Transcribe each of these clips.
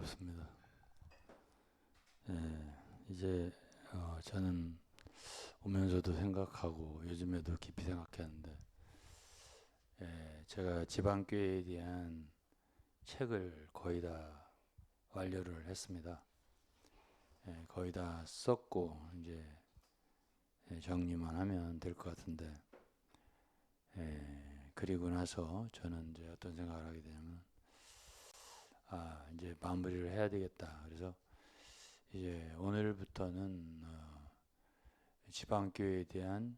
반갑습니다. 이제 저는 오면서도 생각하고 요즘에도 깊이 생각했는데, 제가 지방교회에 대한 책을 거의 다 완료를 했습니다. 거의 다 썼고 이제 정리만 하면 될 것 같은데, 그리고 나서 저는 이제 어떤 생각을 하게 되냐면, 이제 마무리를 해야 되겠다. 그래서 이제 오늘부터는 지방교회에 대한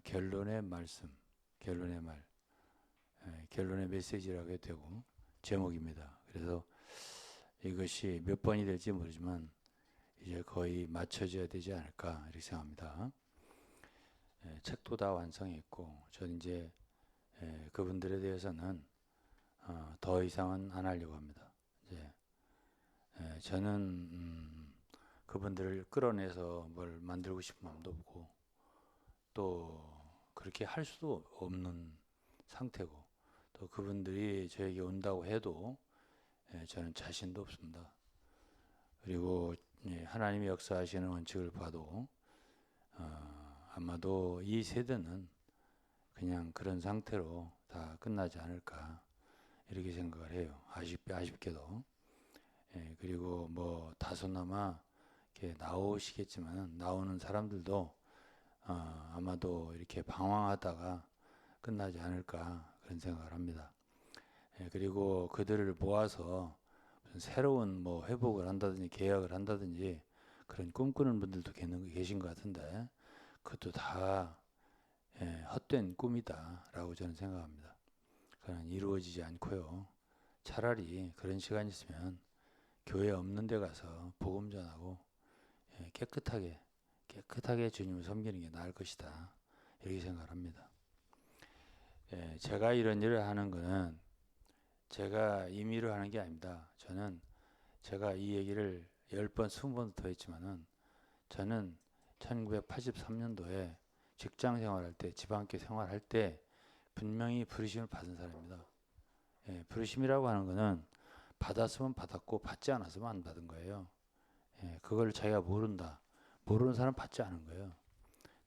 결론의 말씀, 결론의 말, 결론의 메시지라고 해도 되고 제목입니다. 그래서 이것이 몇 번이 될지 모르지만 이제 거의 맞춰져야 되지 않을까 이렇게 생각합니다. 책도 다 완성했고 저는 이제 그분들에 대해서는 더 이상은 안 하려고 합니다. 이제 저는 그분들을 끌어내서 뭘 만들고 싶은 마음도 없고 또 그렇게 할 수도 없는 상태고 또 그분들이 저에게 온다고 해도 저는 자신도 없습니다. 그리고 하나님의 역사하시는 원칙을 봐도 아마도 이 세대는 그냥 그런 상태로 다 끝나지 않을까 이렇게 생각을 해요. 아쉽게도. 그리고 뭐 다소나마 이렇게 나오시겠지만 나오는 사람들도 아마도 이렇게 방황하다가 끝나지 않을까 그런 생각을 합니다. 그리고 그들을 모아서 무슨 새로운 뭐 회복을 한다든지 계약을 한다든지 그런 꿈꾸는 분들도 계신 것 같은데 그것도 다 헛된 꿈이다라고 저는 생각합니다. 그건 이루어지지 않고요. 차라리 그런 시간이 있으면 교회 없는 데 가서 복음 전하고 깨끗하게 주님을 섬기는 게 나을 것이다. 이렇게 생각을 합니다. 제가 이런 일을 하는 거는 제가 임의로 하는 게 아닙니다. 저는 제가 이 얘기를 10번, 20번 더 했지만은 저는 1983년도에 직장 생활할 때, 지방학교 생활할 때 분명히 부르심을 받은 사람입니다. 부르심이라고 하는 거는 받았으면 받았고 받지 않았으면 안 받은 거예요. 그걸 자기가 모른다. 모르는 사람 받지 않은 거예요.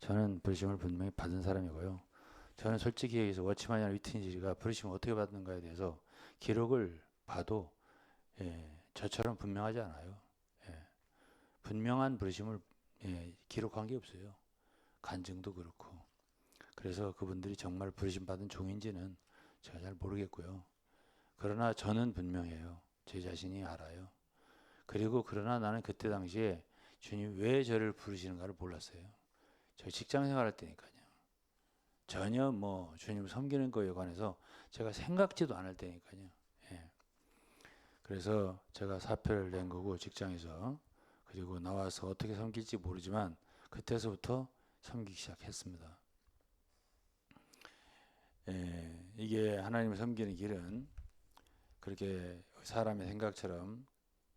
저는 부르심을 분명히 받은 사람이고요. 저는 솔직히 얘기해서 워치만이나 위트니지가 부르심을 어떻게 받는가에 대해서 기록을 봐도 저처럼 분명하지 않아요. 분명한 부르심을 기록한 게 없어요. 간증도 그렇고. 그래서 그분들이 정말 부르심 받은 종인지는 제가 잘 모르겠고요. 그러나 저는 분명해요. 제 자신이 알아요. 그리고 그러나 나는 그때 당시에 주님 왜 저를 부르시는가를 몰랐어요. 저 직장 생활할 때니까요. 전혀 뭐 주님을 섬기는 거에 관해서 제가 생각지도 않을 때니까요. 그래서 제가 사표를 낸 거고 직장에서 그리고 나와서 어떻게 섬길지 모르지만 그때서부터 섬기기 시작했습니다. 이게 하나님을 섬기는 길은 그렇게 사람의 생각처럼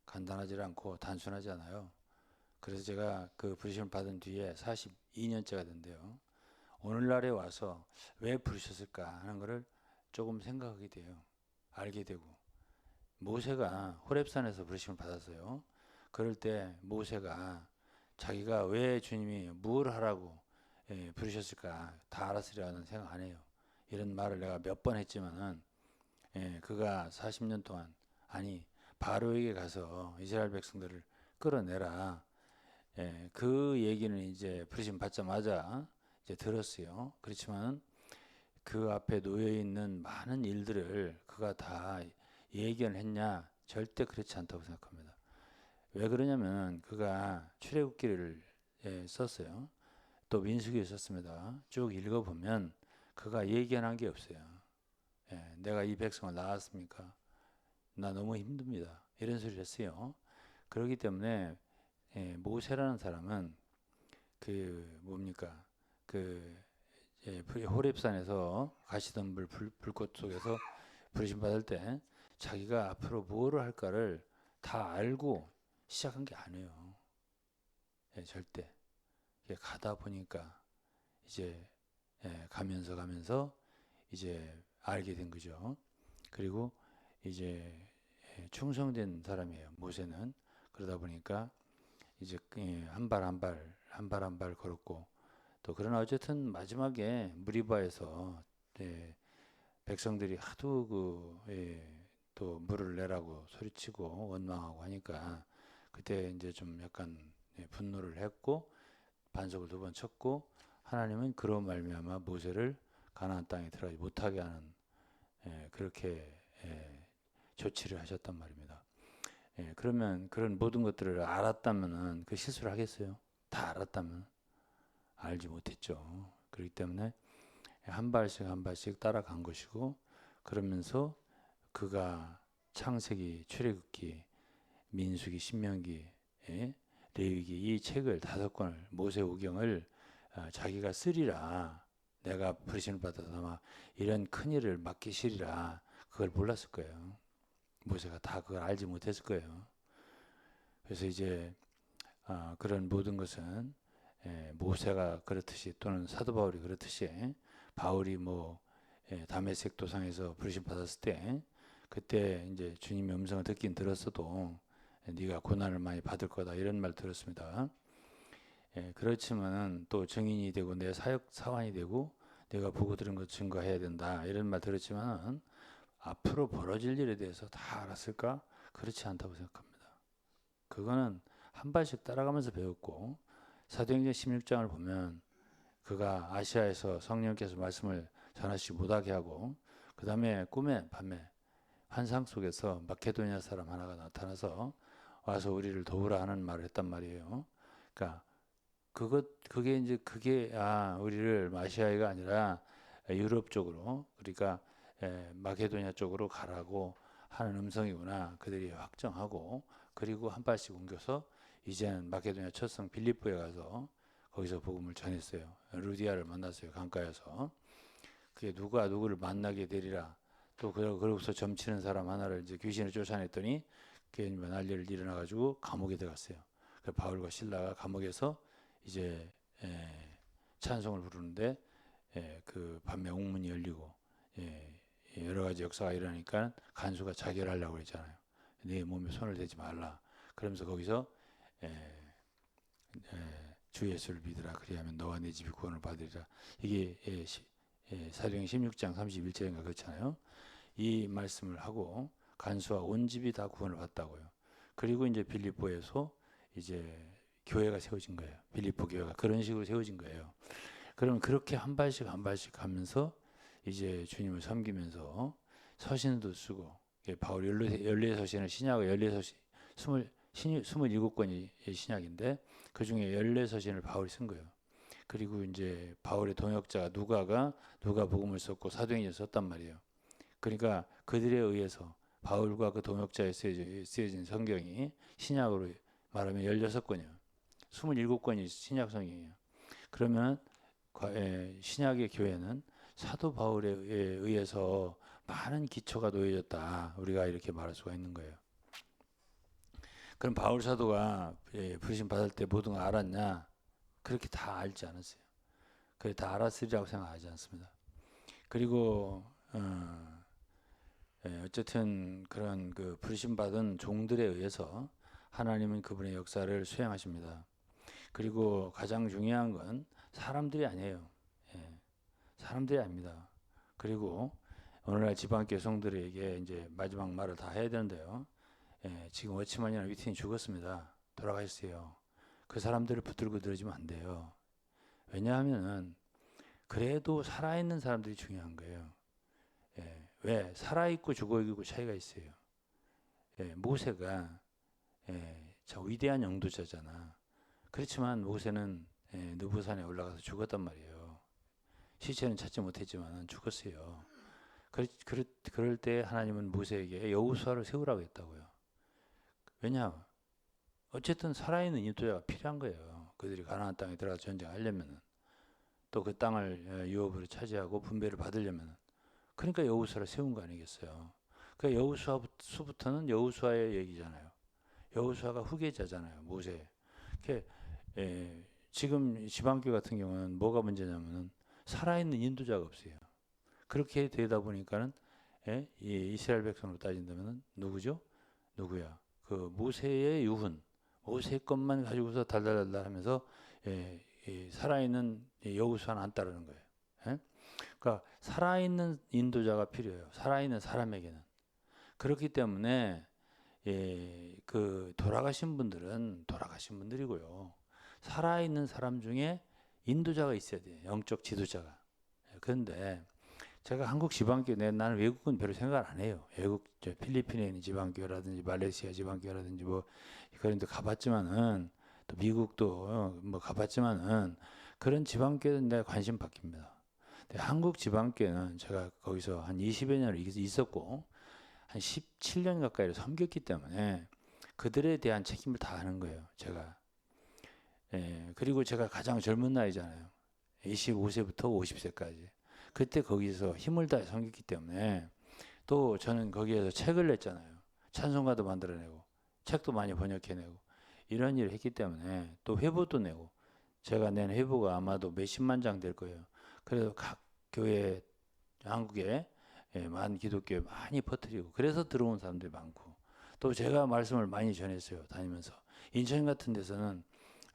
간단하지 않고 단순하지 않아요. 그래서 제가 그 부르심을 받은 뒤에 42년째가 된대요. 오늘날에 와서 왜 부르셨을까 하는 것을 조금 생각하게 돼요. 알게 되고. 모세가 호렙산에서 부르심을 받았어요. 그럴 때 모세가 자기가 왜 주님이 뭘 하라고 부르셨을까 다 알았으리라는 생각 안 해요. 이런 말을 내가 몇 번 했지만은 그가 40년 동안 아니 바로에게 가서 이스라엘 백성들을 끌어내라. 그 얘기는 이제 부르심 받자마자 이제 들었어요. 그렇지만 그 앞에 놓여 있는 많은 일들을 그가 다 예견을 했냐? 절대 그렇지 않다고 생각합니다. 왜 그러냐면 그가 출애굽기를 썼어요. 또 민수기를 썼습니다. 쭉 읽어보면 그가 예견한 게 없어요. 내가 이 백성을 낳았습니까? 나 너무 힘듭니다. 이런 소리를 했어요. 그렇기 때문에 모세라는 사람은 그 뭡니까 그 호렙산에서 가시덤불 불꽃 속에서 부르심 받을 때 자기가 앞으로 뭐를 할까를 다 알고 시작한 게 아니에요. 절대. 가다 보니까 이제 가면서 이제 알게 된 거죠. 그리고 이제 충성된 사람이에요. 모세는. 그러다 보니까 이제 한 발 한 발 한 발 한 발 걸었고, 또 그러나 어쨌든 마지막에 무리바에서 백성들이 하도 또 물을 내라고 소리치고 원망하고 하니까 그때 이제 좀 약간 분노를 했고 반석을 2번 쳤고, 하나님은 그로 말미암아 모세를 가나안 땅에 들어가지 못하게 하는 그렇게 조치를 하셨단 말입니다. 그러면 그런 모든 것들을 알았다면은 그 실수를 하겠어요? 다 알았다면 알지 못했죠. 그렇기 때문에 한 발씩 한 발씩 따라간 것이고, 그러면서 그가 창세기, 출애굽기, 민수기, 신명기, 레위기 이 책을 5권을 모세오경을 자기가 쓰리라, 내가 부르심을 받아서 아마 이런 큰 일을 맡기시리라, 그걸 몰랐을 거예요. 모세가 다 그걸 알지 못했을 거예요. 그래서 이제 그런 모든 것은 모세가 그렇듯이 또는 사도 바울이 그렇듯이 바울이 다메섹 도상에서 부르심 받았을 때 그때 이제 주님의 음성을 듣긴 들었어도 네가 고난을 많이 받을 거다 이런 말 들었습니다. 그렇지만은 또 증인이 되고 내 사역 사환이 되고 내가 보고 들은 것 증거해야 된다 이런 말 들었지만은 앞으로 벌어질 일에 대해서 다 알았을까? 그렇지 않다고 생각합니다. 그거는 한 발씩 따라가면서 배웠고, 사도행전 16장을 보면 그가 아시아에서 성령께서 말씀을 전하시지 못하게 하고, 그 다음에 꿈에 밤에 환상 속에서 마케도니아 사람 하나가 나타나서 와서 우리를 도우라 하는 말을 했단 말이에요. 그러니까 그게 우리를 아시아가 아니라 유럽 쪽으로, 그러니까 마케도니아 쪽으로 가라고 하는 음성이구나 그들이 확정하고, 그리고 한 발씩 옮겨서 이제는 마케도니아 첫성 빌립보에 가서 거기서 복음을 전했어요. 루디아를 만났어요. 강가에서. 그게 누가 누구를 만나게 되리라. 또 그러고서 점치는 사람 하나를 이제 귀신을 쫓아냈더니 그게 난리를 일어나가지고 감옥에 들어갔어요. 그 바울과 실라가 감옥에서 이제 찬송을 부르는데 그 밤에 옥문이 열리고 여러 가지 역사가 일어나니까 간수가 자결하려고 그랬잖아요. 네 몸에 손을 대지 말라. 그러면서 거기서 주 예수를 믿으라. 그리하면 너와 내 집이 구원을 받으리라. 이게 사도행 16장 31절인가 그렇잖아요. 이 말씀을 하고 간수와 온 집이 다 구원을 받다고요. 그리고 이제 빌립보에서 이제 교회가 세워진 거예요. 빌립보 교회가 그런 식으로 세워진 거예요. 그러면 그렇게 한 발씩 한 발씩 가면서 이제 주님을 섬기면서 서신도 쓰고, 바울 열네 서신은 신약의 27권이 신약인데 그 중에 14서신을 바울이 쓴 거예요. 그리고 이제 바울의 동역자가 누가 복음을 썼고 사도행전을 썼단 말이에요. 그러니까 그들에 의해서 바울과 그 동역자에 쓰여진 성경이 신약으로 말하면 16권이에요. 27권이 신약 성경이에요. 그러면 신약의 교회는 사도 바울에 의해서 많은 기초가 놓여졌다. 우리가 이렇게 말할 수가 있는 거예요. 그럼 바울 사도가 부르심 받을 때 모든 걸 알았냐? 그렇게 다 알지 않았어요. 그래 다 알았으리라고 생각하지 않습니다. 그리고 어쨌든 그런 그 부르심 받은 종들에 의해서 하나님은 그분의 역사를 수행하십니다. 그리고 가장 중요한 건 사람들이 아니에요. 사람들이 아닙니다. 그리고 오늘날 지방교회 성들에게 이제 마지막 말을 다 해야 되는데요. 지금 워치만이나 위트니 죽었습니다. 돌아가셨어요. 그 사람들을 붙들고 늘어지면 안 돼요. 왜냐하면 그래도 살아있는 사람들이 중요한 거예요. 왜? 살아있고 죽어있고 차이가 있어요. 모세가 저 위대한 영도자잖아. 그렇지만 모세는 느보산에 올라가서 죽었단 말이에요. 시체는 찾지 못했지만 죽었어요. 그럴 때 하나님은 모세에게 여호수아를 세우라고 했다고요. 왜냐? 어쨌든 살아있는 인도자가 필요한 거예요. 그들이 가나안 땅에 들어가서 전쟁하려면, 또 그 땅을 유업으로 차지하고 분배를 받으려면, 그러니까 여호수아를 세운 거 아니겠어요. 그러니까 여호수아부터는 여호수아의 얘기잖아요. 여호수아가 후계자잖아요. 모세. 지금 지방교 같은 경우는 뭐가 문제냐면은 살아있는 인도자가 없어요. 그렇게 되다 보니까는 이 이스라엘 백성으로 따진다면은 누구죠? 누구야? 그 모세의 유훈, 모세 것만 가지고서 달달달달 하면서 살아있는 여호수아는 안 따르는 거예요. 예? 그러니까 살아있는 인도자가 필요해요. 살아있는 사람에게는. 그렇기 때문에 그 돌아가신 분들은 돌아가신 분들이고요. 살아있는 사람 중에 인도자가 있어야 돼요. 영적 지도자가. 그런데 제가 한국 지방교회, 나는 외국은 별로 생각을 안 해요. 외국, 필리핀에 있는 지방교회라든지 말레이시아 지방교회라든지 뭐 그런 데 가봤지만은, 또 미국도 뭐 가봤지만은, 그런 지방교회는 내가 관심 바뀝니다. 근데 한국 지방교회는 제가 거기서 한 20여 년을 있었고 한 17년 가까이를 섬겼기 때문에 그들에 대한 책임을 다 하는 거예요. 제가. 그리고 제가 가장 젊은 나이잖아요. 25세부터 50세까지. 그때 거기서 힘을 다해 섬겼기 때문에, 또 저는 거기에서 책을 냈잖아요. 찬송가도 만들어내고 책도 많이 번역해내고 이런 일을 했기 때문에, 또 회보도 내고, 제가 낸 회보가 아마도 몇십만 장 될 거예요. 그래서 각 교회, 한국에 많은 기독교에 많이 퍼뜨리고, 그래서 들어온 사람들이 많고, 또 제가 말씀을 많이 전했어요. 다니면서 인천 같은 데서는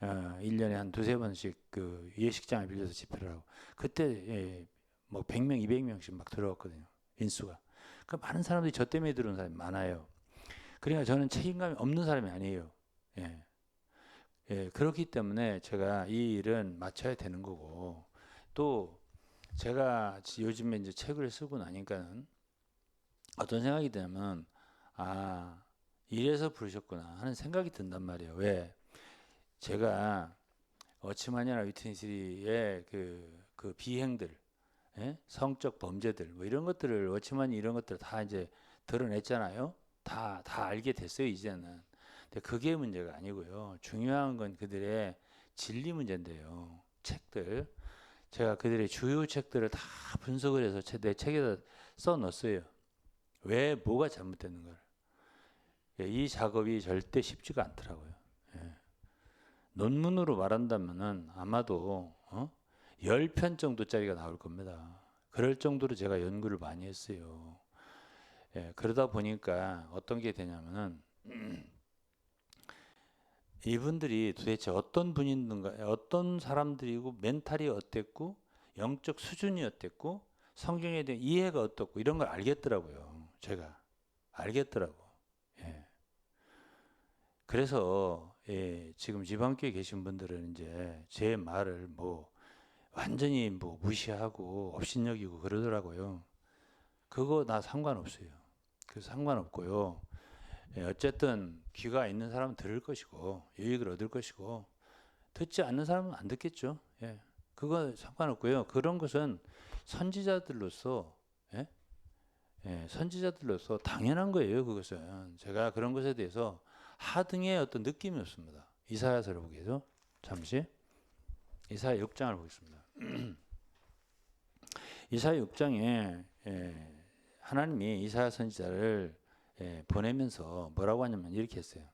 1년에 한 두세 번씩 그 예식장을 빌려서 집회를 하고, 그때 뭐 100명, 200명씩 막 들어왔거든요. 인수가. 그 많은 사람들이 저 때문에 들어온 사람이 많아요. 그러니까 저는 책임감이 없는 사람이 아니에요. 예. 그렇기 때문에 제가 이 일은 맡아야 되는 거고, 또 제가 요즘에 이제 책을 쓰고 나니까는 어떤 생각이 드냐면, 아, 이래서 부르셨구나 하는 생각이 든단 말이에요. 왜? 제가 어치마니아나 위트니스리의 그 비행들, 성적 범죄들, 뭐 이런 것들을, 어치마니 이런 것들을 다 이제 드러냈잖아요. 다 알게 됐어요, 이제는. 근데 그게 문제가 아니고요. 중요한 건 그들의 진리 문제인데요. 책들. 제가 그들의 주요 책들을 다 분석을 해서 내 책에다 써 넣었어요. 왜, 뭐가 잘못됐는가를. 이 작업이 절대 쉽지가 않더라고요. 예. 논문으로 말한다면은 아마도 10편 정도짜리가 나올 겁니다. 그럴 정도로 제가 연구를 많이 했어요. 그러다 보니까 어떤 게 되냐면은 이분들이 도대체 어떤 분인가, 어떤 사람들이고, 멘탈이 어땠고, 영적 수준이 어땠고, 성경에 대한 이해가 어떻고, 이런 걸 알겠더라고요. 제가 알겠더라고. 예. 그래서 지금 지방교회 계신 분들은 이제 제 말을 뭐 완전히 뭐 무시하고 업신여기고 그러더라고요. 그거 나 상관없어요. 그 상관없고요. 어쨌든 귀가 있는 사람은 들을 것이고 유익을 얻을 것이고, 듣지 않는 사람은 안 듣겠죠. 그거 상관없고요. 그런 것은 선지자들로서 선지자들로서 당연한 거예요. 그것은 제가 그런 것에 대해서 하등의 어떤 느낌이 없습니다. 이사야서를 보겠죠. 잠시 이사야 6장을 보겠습니다. 이사야 6장에 하나님이 이사야 선지자를 보내면서 뭐라고 하냐면 이렇게 했어요.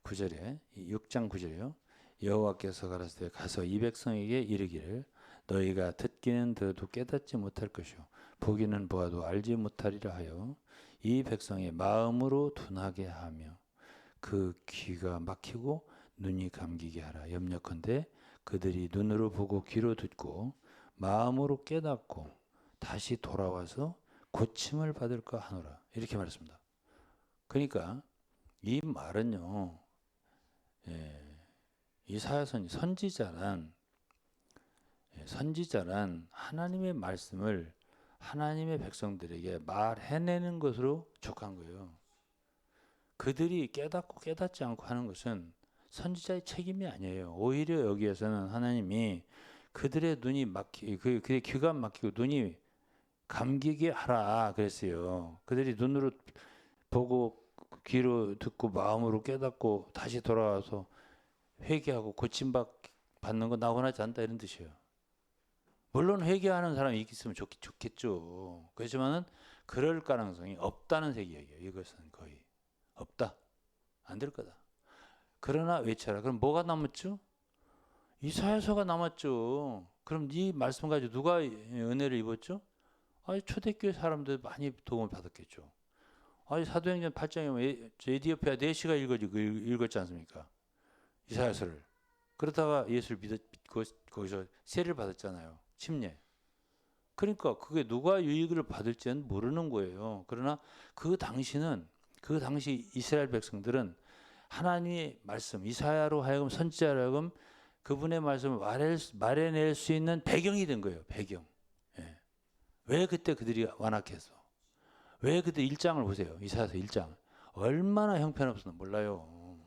9절에 6장 9절이요. 여호와께서 가라사대 가서 이 백성에게 이르기를 너희가 듣기는 들어도 깨닫지 못할 것이요 보기는 보아도 알지 못하리라 하여 이 백성의 마음으로 둔하게 하며 그 귀가 막히고 눈이 감기게 하라. 염려컨대 그들이 눈으로 보고 귀로 듣고 마음으로 깨닫고 다시 돌아와서 고침을 받을까 하노라. 이렇게 말했습니다. 그러니까 이 말은요, 이사야 선지자란 하나님의 말씀을 하나님의 백성들에게 말해내는 것으로 족한 거예요. 그들이 깨닫고 깨닫지 않고 하는 것은 선지자의 책임이 아니에요. 오히려 여기에서는 하나님이 그들의 눈이 그들의 귀가 막히고 눈이 감기게 하라 그랬어요. 그들이 눈으로 보고 귀로 듣고 마음으로 깨닫고 다시 돌아와서 회개하고 고침받는 거 나 원하지 않다, 이런 뜻이에요. 물론 회개하는 사람이 있으면 좋겠죠. 그렇지만은 그럴 가능성이 없다는 얘기예요. 이것은 거의 없다. 안 될 거다. 그러나 외쳐라. 그럼 뭐가 남았죠? 이사야서가 남았죠. 그럼 이 말씀 가지고 누가 은혜를 입었죠? 초대교회 사람들 많이 도움을 받았겠죠. 아니 사도행전 8장에 에디오피아 내시가 읽었지 않습니까? 이사야서를. 그러다가 예수를 믿고 거기서 세례를 받았잖아요. 침례. 그러니까 그게 누가 유익을 받을지는 모르는 거예요. 그러나 그 당시 이스라엘 백성들은 하나님의 말씀, 이사야로 하여금 선지자로 하여금 그분의 말씀을 말해낼 수 있는 배경이 된 거예요. 배경. 예. 왜 그때 그들이 완악해서? 왜 그때 1장을 보세요. 이사야서 1장. 얼마나 형편없었나 몰라요.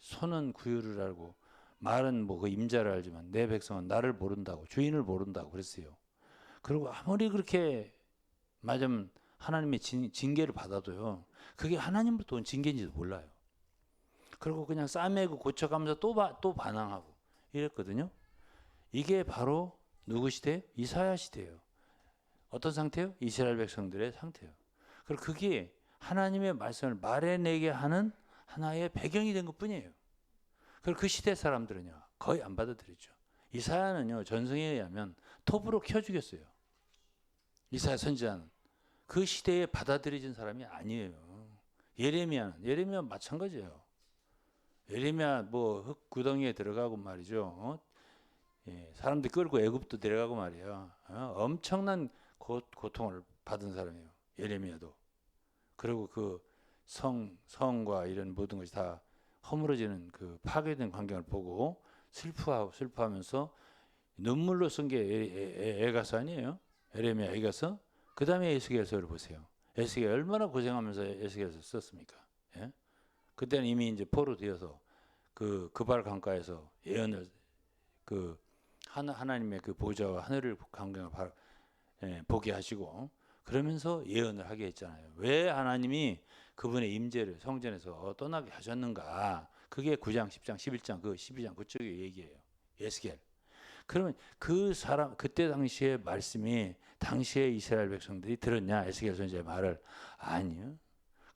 손은 구유를 알고 말은 뭐 그 임자를 알지만 내 백성은 나를 모른다고, 주인을 모른다고 그랬어요. 그리고 아무리 그렇게 맞으면 하나님의 징계를 받아도요. 그게 하나님부터 온 징계인지도 몰라요. 그리고 그냥 싸매고 고쳐가면서 또 반항하고 이랬거든요. 이게 바로 누구 시대? 이사야 시대예요. 어떤 상태요? 이스라엘 백성들의 상태예요. 그리고 그게 하나님의 말씀을 말해내게 하는 하나의 배경이 된 것뿐이에요. 그리고 그 시대 사람들은요 거의 안 받아들였죠. 이사야는요 전승에 의하면 톱으로 켜 죽였어요. 이사야 선지자는 그 시대에 받아들여진 사람이 아니에요. 예레미야 마찬가지예요. 예레미야 뭐 흙 구덩이에 들어가고 말이죠. 예, 사람들 끌고 애굽도 데려가고 말이에요. 엄청난 고통을 받은 사람이에요. 예레미야도. 그리고 그 성과 이런 모든 것이 다 허물어지는 그 파괴된 광경을 보고 슬퍼하면서 눈물로 쓴 게 에가서 아니에요. 예레미야 에가서. 그 다음에 에스겔서를 보세요. 에스겔 얼마나 고생하면서 에스겔서 썼습니까? 예? 그때는 이미 이제 포로 되어서 그 그발 강가에서 예언을 그 하나님의 그 보좌와 하늘을 광경을 보게 하시고 그러면서 예언을 하게 했잖아요. 왜 하나님이 그분의 임재를 성전에서 떠나게 하셨는가? 그게 9장, 10장, 11장, 그 12장 그쪽의 얘기예요. 에스겔. 그러면 그 사람 그때 당시의 말씀이 당시의 이스라엘 백성들이 들었냐? 에스겔 선지자의 말을 아니요.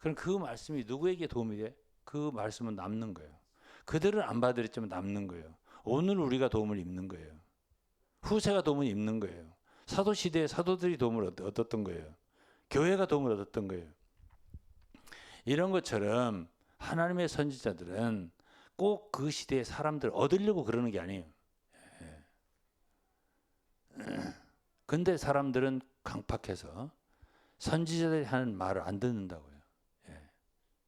그럼 그 말씀이 누구에게 도움이 돼? 그 말씀은 남는 거예요. 그들은 안 받아들였지만 남는 거예요. 오늘 우리가 도움을 입는 거예요. 후세가 도움을 입는 거예요. 사도 시대에 사도들이 도움을 얻었던 거예요. 교회가 도움을 얻었던 거예요. 이런 것처럼 하나님의 선지자들은 꼭 그 시대의 사람들을 얻으려고 그러는 게 아니에요. 근데 사람들은 강팍해서 선지자들이 하는 말을 안 듣는다고요.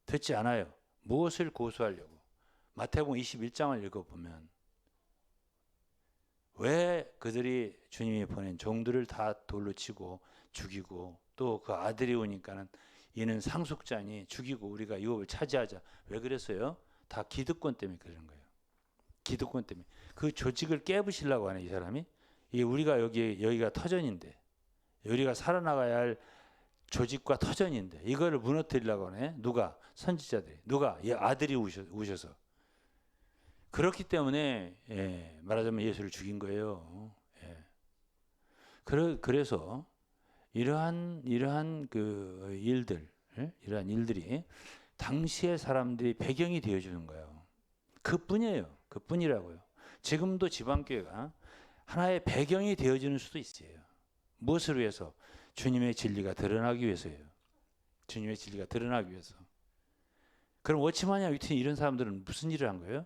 듣지 않아요. 무엇을 고수하려고? 마태복음 21장을 읽어보면 왜 그들이 주님이 보낸 종들을 다 돌로 치고 죽이고 또 그 아들이 오니까는 이는 상속자니 죽이고 우리가 유업을 차지하자. 왜 그랬어요? 다 기득권 때문에 그러는 거예요. 기득권 때문에. 그 조직을 깨부시려고 하네 이 사람이. 이게 우리가 여기가 터전인데 우리가 살아나가야 할 조직과 터전인데 이거를 무너뜨리려고 하네. 누가? 선지자들이. 누가? 이 아들이 우셔서. 그렇기 때문에 말하자면 예수를 죽인 거예요. 그래서 이러한 그 이러한 일들이 당시의 사람들이 배경이 되어 주는 거예요. 그뿐이에요. 그뿐이라고요. 지금도 지방교회가 하나의 배경이 되어지는 수도 있어요. 무엇을 위해서? 주님의 진리가 드러나기 위해서예요. 주님의 진리가 드러나기 위해서. 그럼 워치마냐 위튼 이런 사람들은 무슨 일을 한 거예요?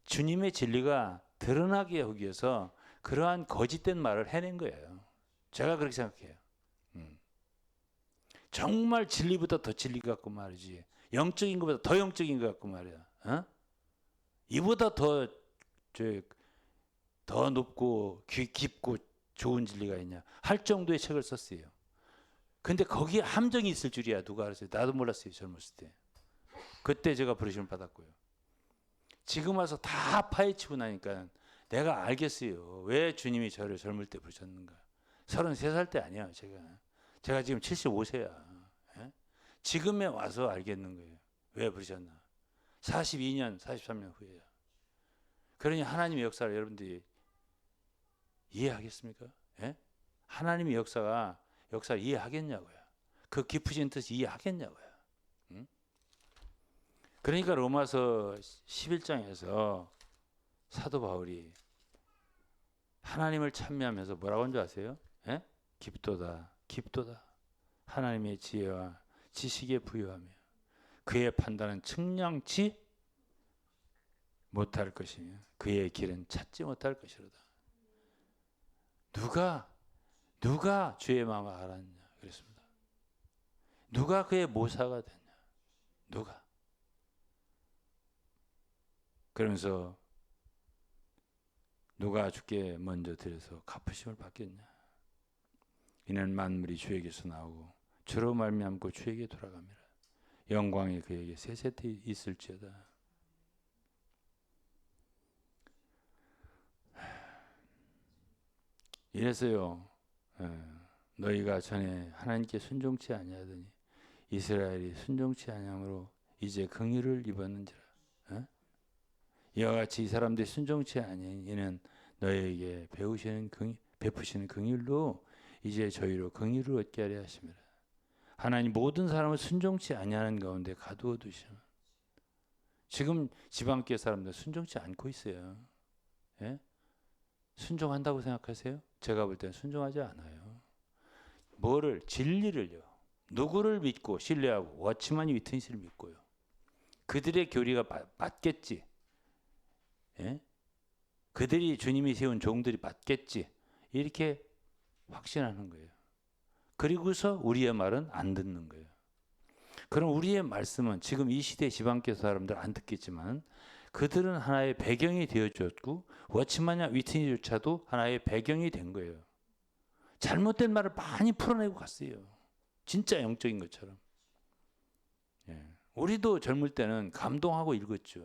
주님의 진리가 드러나게 하기 위해서 그러한 거짓된 말을 해낸 거예요. 제가 그렇게 생각해요. 정말 진리보다 더 진리 같고 말이지. 영적인 것보다 더 영적인 것 같고 말이야. 이보다 더 높고 깊고 좋은 진리가 있냐 할 정도의 책을 썼어요. 근데 거기에 함정이 있을 줄이야 누가 알았어요? 나도 몰랐어요. 젊었을 때. 그때 제가 부르심을 받았고요. 지금 와서 다 파헤치고 나니까 내가 알겠어요. 왜 주님이 저를 젊을 때 부르셨는가. 33살 때 아니야 제가 지금 75세야. 지금에 와서 알겠는 거예요. 왜 부르셨나. 42년 43년 후에야. 그러니 하나님의 역사를 여러분들이 이해하겠습니까? 하나님의 역사를 이해하겠냐고요. 그 깊으신 뜻 이해하겠냐고요. 그러니까 로마서 11장에서 사도 바울이 하나님을 찬미하면서 뭐라고 한 줄 아세요? 깊도다. 하나님의 지혜와 지식에 부유하며 그의 판단은 측량치 못할 것이며 그의 길은 찾지 못할 것이로다. 누가 주의 마음을 알았냐 그랬습니다. 누가 그의 모사가 됐냐. 누가. 그러면서 누가 주께 먼저 드려서 갚으심을 받겠냐. 이는 만물이 주에게서 나오고 주로 말미암고 주에게 돌아갑니다. 영광이 그에게 세세히 있을지어다. 이래서요. 너희가 전에 하나님께 순종치 아니하더니 이스라엘이 순종치 아니함으로 이제 긍휼을 입었는지라. 이와 같이 이 사람들이 순종치 아니하니 이는 너희에게 베푸시는 긍휼로 이제 저희로 긍휼을 얻게 하려 하심이라. 하나님 모든 사람을 순종치 아니하는 가운데 가두어 두시면 지금 지방교회 사람들 순종치 않고 있어요. 예? 순종한다고 생각하세요? 제가 볼 때는 순종하지 않아요. 뭐를? 진리를요. 누구를 믿고 신뢰하고 워치만 위트니스를 믿고요. 그들의 교리가 맞겠지. 예? 그들이 주님이 세운 종들이 맞겠지. 이렇게 확신하는 거예요. 그리고서 우리의 말은 안 듣는 거예요. 그럼 우리의 말씀은 지금 이 시대 지방교회 사람들 안 듣겠지만 그들은 하나의 배경이 되어줬고 워치만이나 위트니조차도 하나의 배경이 된 거예요. 잘못된 말을 많이 풀어내고 갔어요. 진짜 영적인 것처럼. 예. 우리도 젊을 때는 감동하고 읽었죠.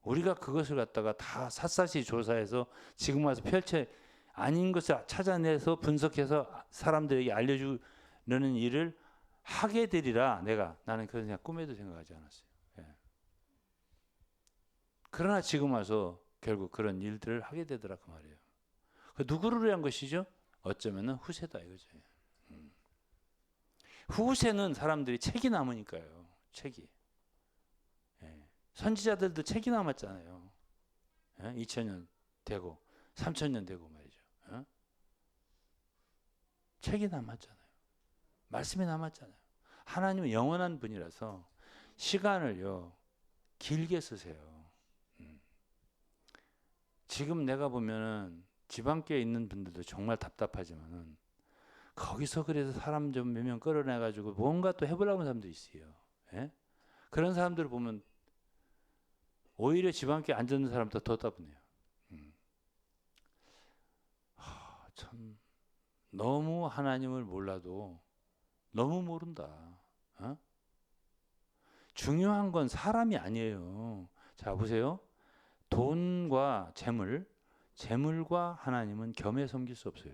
우리가 그것을 갖다가 다 샅샅이 조사해서 지금 와서 아닌 것을 찾아내서 분석해서 사람들에게 알려주는 일을 하게 되리라. 나는 그런 생각 꿈에도 생각하지 않았어요. 예. 그러나 지금 와서 결국 그런 일들을 하게 되더라 그 말이에요. 누구를 위한 것이죠? 어쩌면은 후세다 이거죠. 후세는 사람들이 책이 남으니까요. 책이. 예. 선지자들도 책이 남았잖아요. 예? 2000년 되고 3000년 되고 말이죠. 예? 책이 남았잖아요. 말씀이 남았잖아요. 하나님은 영원한 분이라서 시간을요 길게 쓰세요. 지금 내가 보면은 지방교에 있는 분들도 정말 답답하지만은 거기서 그래서 사람 좀 몇 명 끌어내가지고 뭔가 또 해보려고 하는 사람도 있어요. 예? 그런 사람들을 보면 오히려 지방교에 앉는 사람보다 더 답답해요. 참 너무 하나님을 몰라도 너무 모른다. 어? 중요한 건 사람이 아니에요. 자 보세요. 돈과 재물과 하나님은 겸해 섬길 수 없어요.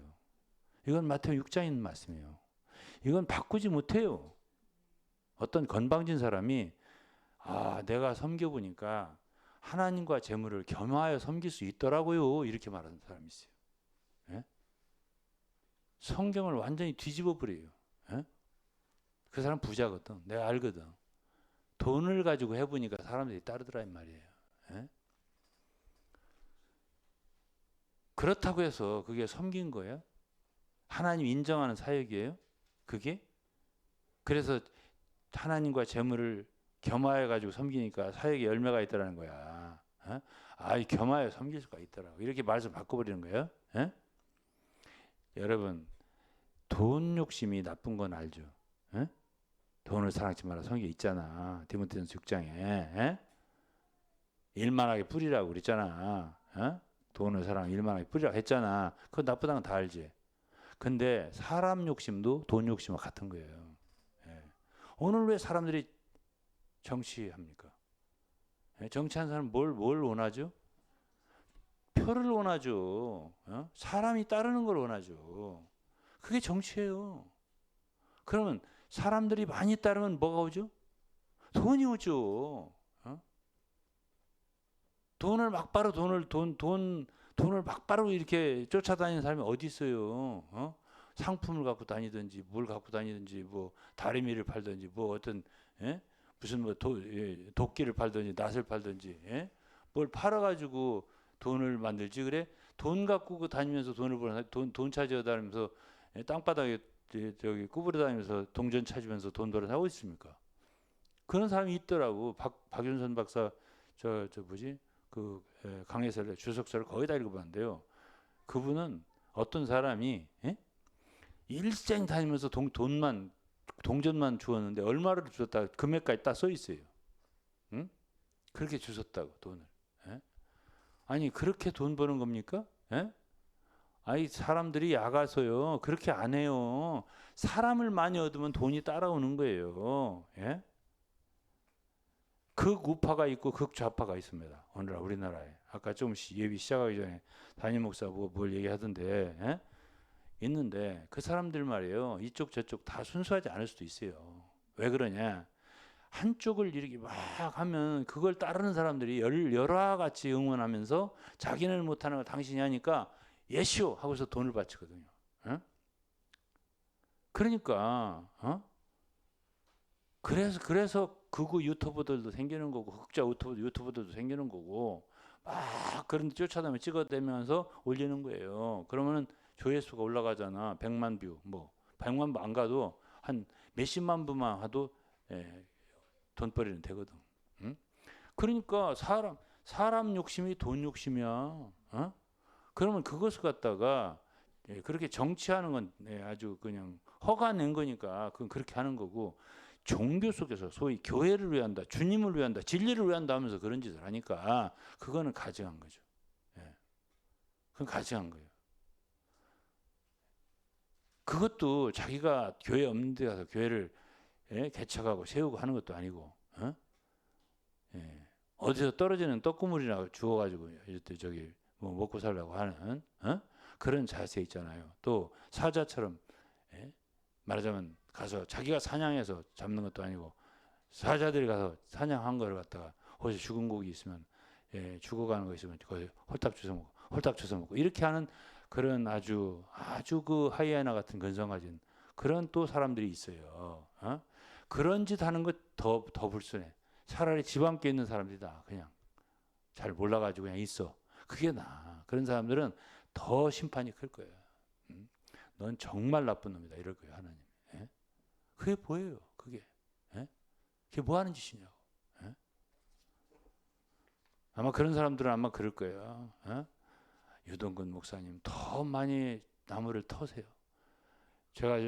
이건 마태복음 6장에 있는 말씀이에요. 이건 바꾸지 못해요. 어떤 건방진 사람이 내가 섬겨보니까 하나님과 재물을 겸하여 섬길 수 있더라고요. 이렇게 말하는 사람이 있어요. 예? 성경을 완전히 뒤집어 버려요. 예? 그 사람 부자거든. 내가 알거든. 돈을 가지고 해보니까 사람들이 따르더라 이 말이에요. 예? 그렇다고 해서 그게 섬긴 거예요? 하나님 인정하는 사역이에요? 그게? 그래서 하나님과 재물을 겸하여 가지고 섬기니까 사역에 열매가 있다라는 거야. 어? 겸하여 섬길 수가 있더라고. 이렇게 말씀 바꿔버리는 거예요. 에? 여러분 돈 욕심이 나쁜 건 알죠? 에? 돈을 사랑치 마라 성경에 있잖아. 디모데전서 6장에 일만하게 뿌리라고 그랬잖아. 돈을 사랑 일만하게 뿌리라고 했잖아. 그건 나쁘다는 건 다 알지. 근데 사람 욕심도 돈 욕심과 같은 거예요. 예. 오늘 왜 사람들이 정치합니까? 예? 정치하는 사람 뭘 원하죠? 표를 원하죠. 사람이 따르는 걸 원하죠. 그게 정치예요. 그러면 사람들이 많이 따르면 뭐가 오죠? 돈이 오죠. 돈을 막바로 돈을 막바로 이렇게 쫓아다니는 사람이 어디 있어요? 상품을 갖고 다니든지 뭘 갖고 다니든지 뭐 다리미를 팔든지 뭐 어떤 무슨 뭐 도끼를 팔든지 낫을 팔든지 뭘 팔아가지고 돈을 만들지 그래? 돈 갖고 다니면서 돈을 벌어 돈 차지어 다니면서 땅바닥에 저기 구부려 다니면서 동전 찾으면서 돈 벌어서 하고 있습니까? 그런 사람이 있더라고. 박윤선 박사 저 뭐지 강해설 주석서를 거의 다 읽어봤는데요. 그분은 어떤 사람이 일생 다니면서 동전만 주었는데 얼마를 주었다 금액까지 딱 써 있어요. 응? 그렇게 주셨다고 돈을. 예? 아니 그렇게 돈 버는 겁니까? 예? 아니 사람들이 야가서요 그렇게 안 해요. 사람을 많이 얻으면 돈이 따라오는 거예요. 예? 극우파가 있고 극좌파가 있습니다. 오늘날 우리나라에. 아까 좀 예비 시작하기 전에 담임 목사 뭘 얘기하던데 있는데 그 사람들 말이에요. 이쪽 저쪽 다 순수하지 않을 수도 있어요. 왜 그러냐? 한쪽을 이렇게 막 하면 그걸 따르는 사람들이 여러 같이 응원하면서 자기는 못하는 걸 당신이 하니까 예시오 하고서 돈을 바치거든요. 어? 그러니까 그래서 극우 유튜버들도 생기는 거고 극좌 유튜버들도 생기는 거고 막 그런 데 쫓아다니며 찍어대면서 올리는 거예요. 그러면은 조회수가 올라가잖아. 100만 뷰 뭐 100만 뷰 안 가도 한 몇십만 뷰만 하도 돈벌이는 되거든. 응? 그러니까 사람 욕심이 돈 욕심이야. 그러면 그것을 갖다가 그렇게 정치하는 건 아주 그냥 허가 낸 거니까 그건 그렇게 하는 거고 종교 속에서 소위 교회를 위한다, 주님을 위한다, 진리를 위한다 하면서 그런 짓을 하니까 그거는 가증한 거죠. 예. 그건 가증한 거예요. 그것도 자기가 교회 없는 데 가서 교회를 개척하고 세우고 하는 것도 아니고 예. 어디서 떨어지는 떡고물이나 주워가지고 저기 뭐 먹고 살려고 하는 그런 자세 있잖아요. 또 사자처럼 말하자면 가서 자기가 사냥해서 잡는 것도 아니고 사자들이 가서 사냥한 거를 갖다가 혹시 죽은 고기 있으면 죽어가는 거 있으면 거기 홀딱 주워 먹고 이렇게 하는 그런 아주 그 하이에나 같은 근성 가진 그런 또 사람들이 있어요. 그런 짓 하는 것 더 불순해. 차라리 집 안에 있는 사람들이다. 그냥 잘 몰라가지고 그냥 있어. 그게 나아. 그런 사람들은 더 심판이 클 거예요. 넌 정말 나쁜 놈이다. 이럴 거예요. 하나님. 예? 그게 보여요. 그게. 예? 그게 뭐 하는 짓이냐고. 예? 아마 그런 사람들은 아마 그럴 거예요. 예? 유동근 목사님 더 많이 나무를 터세요. 제가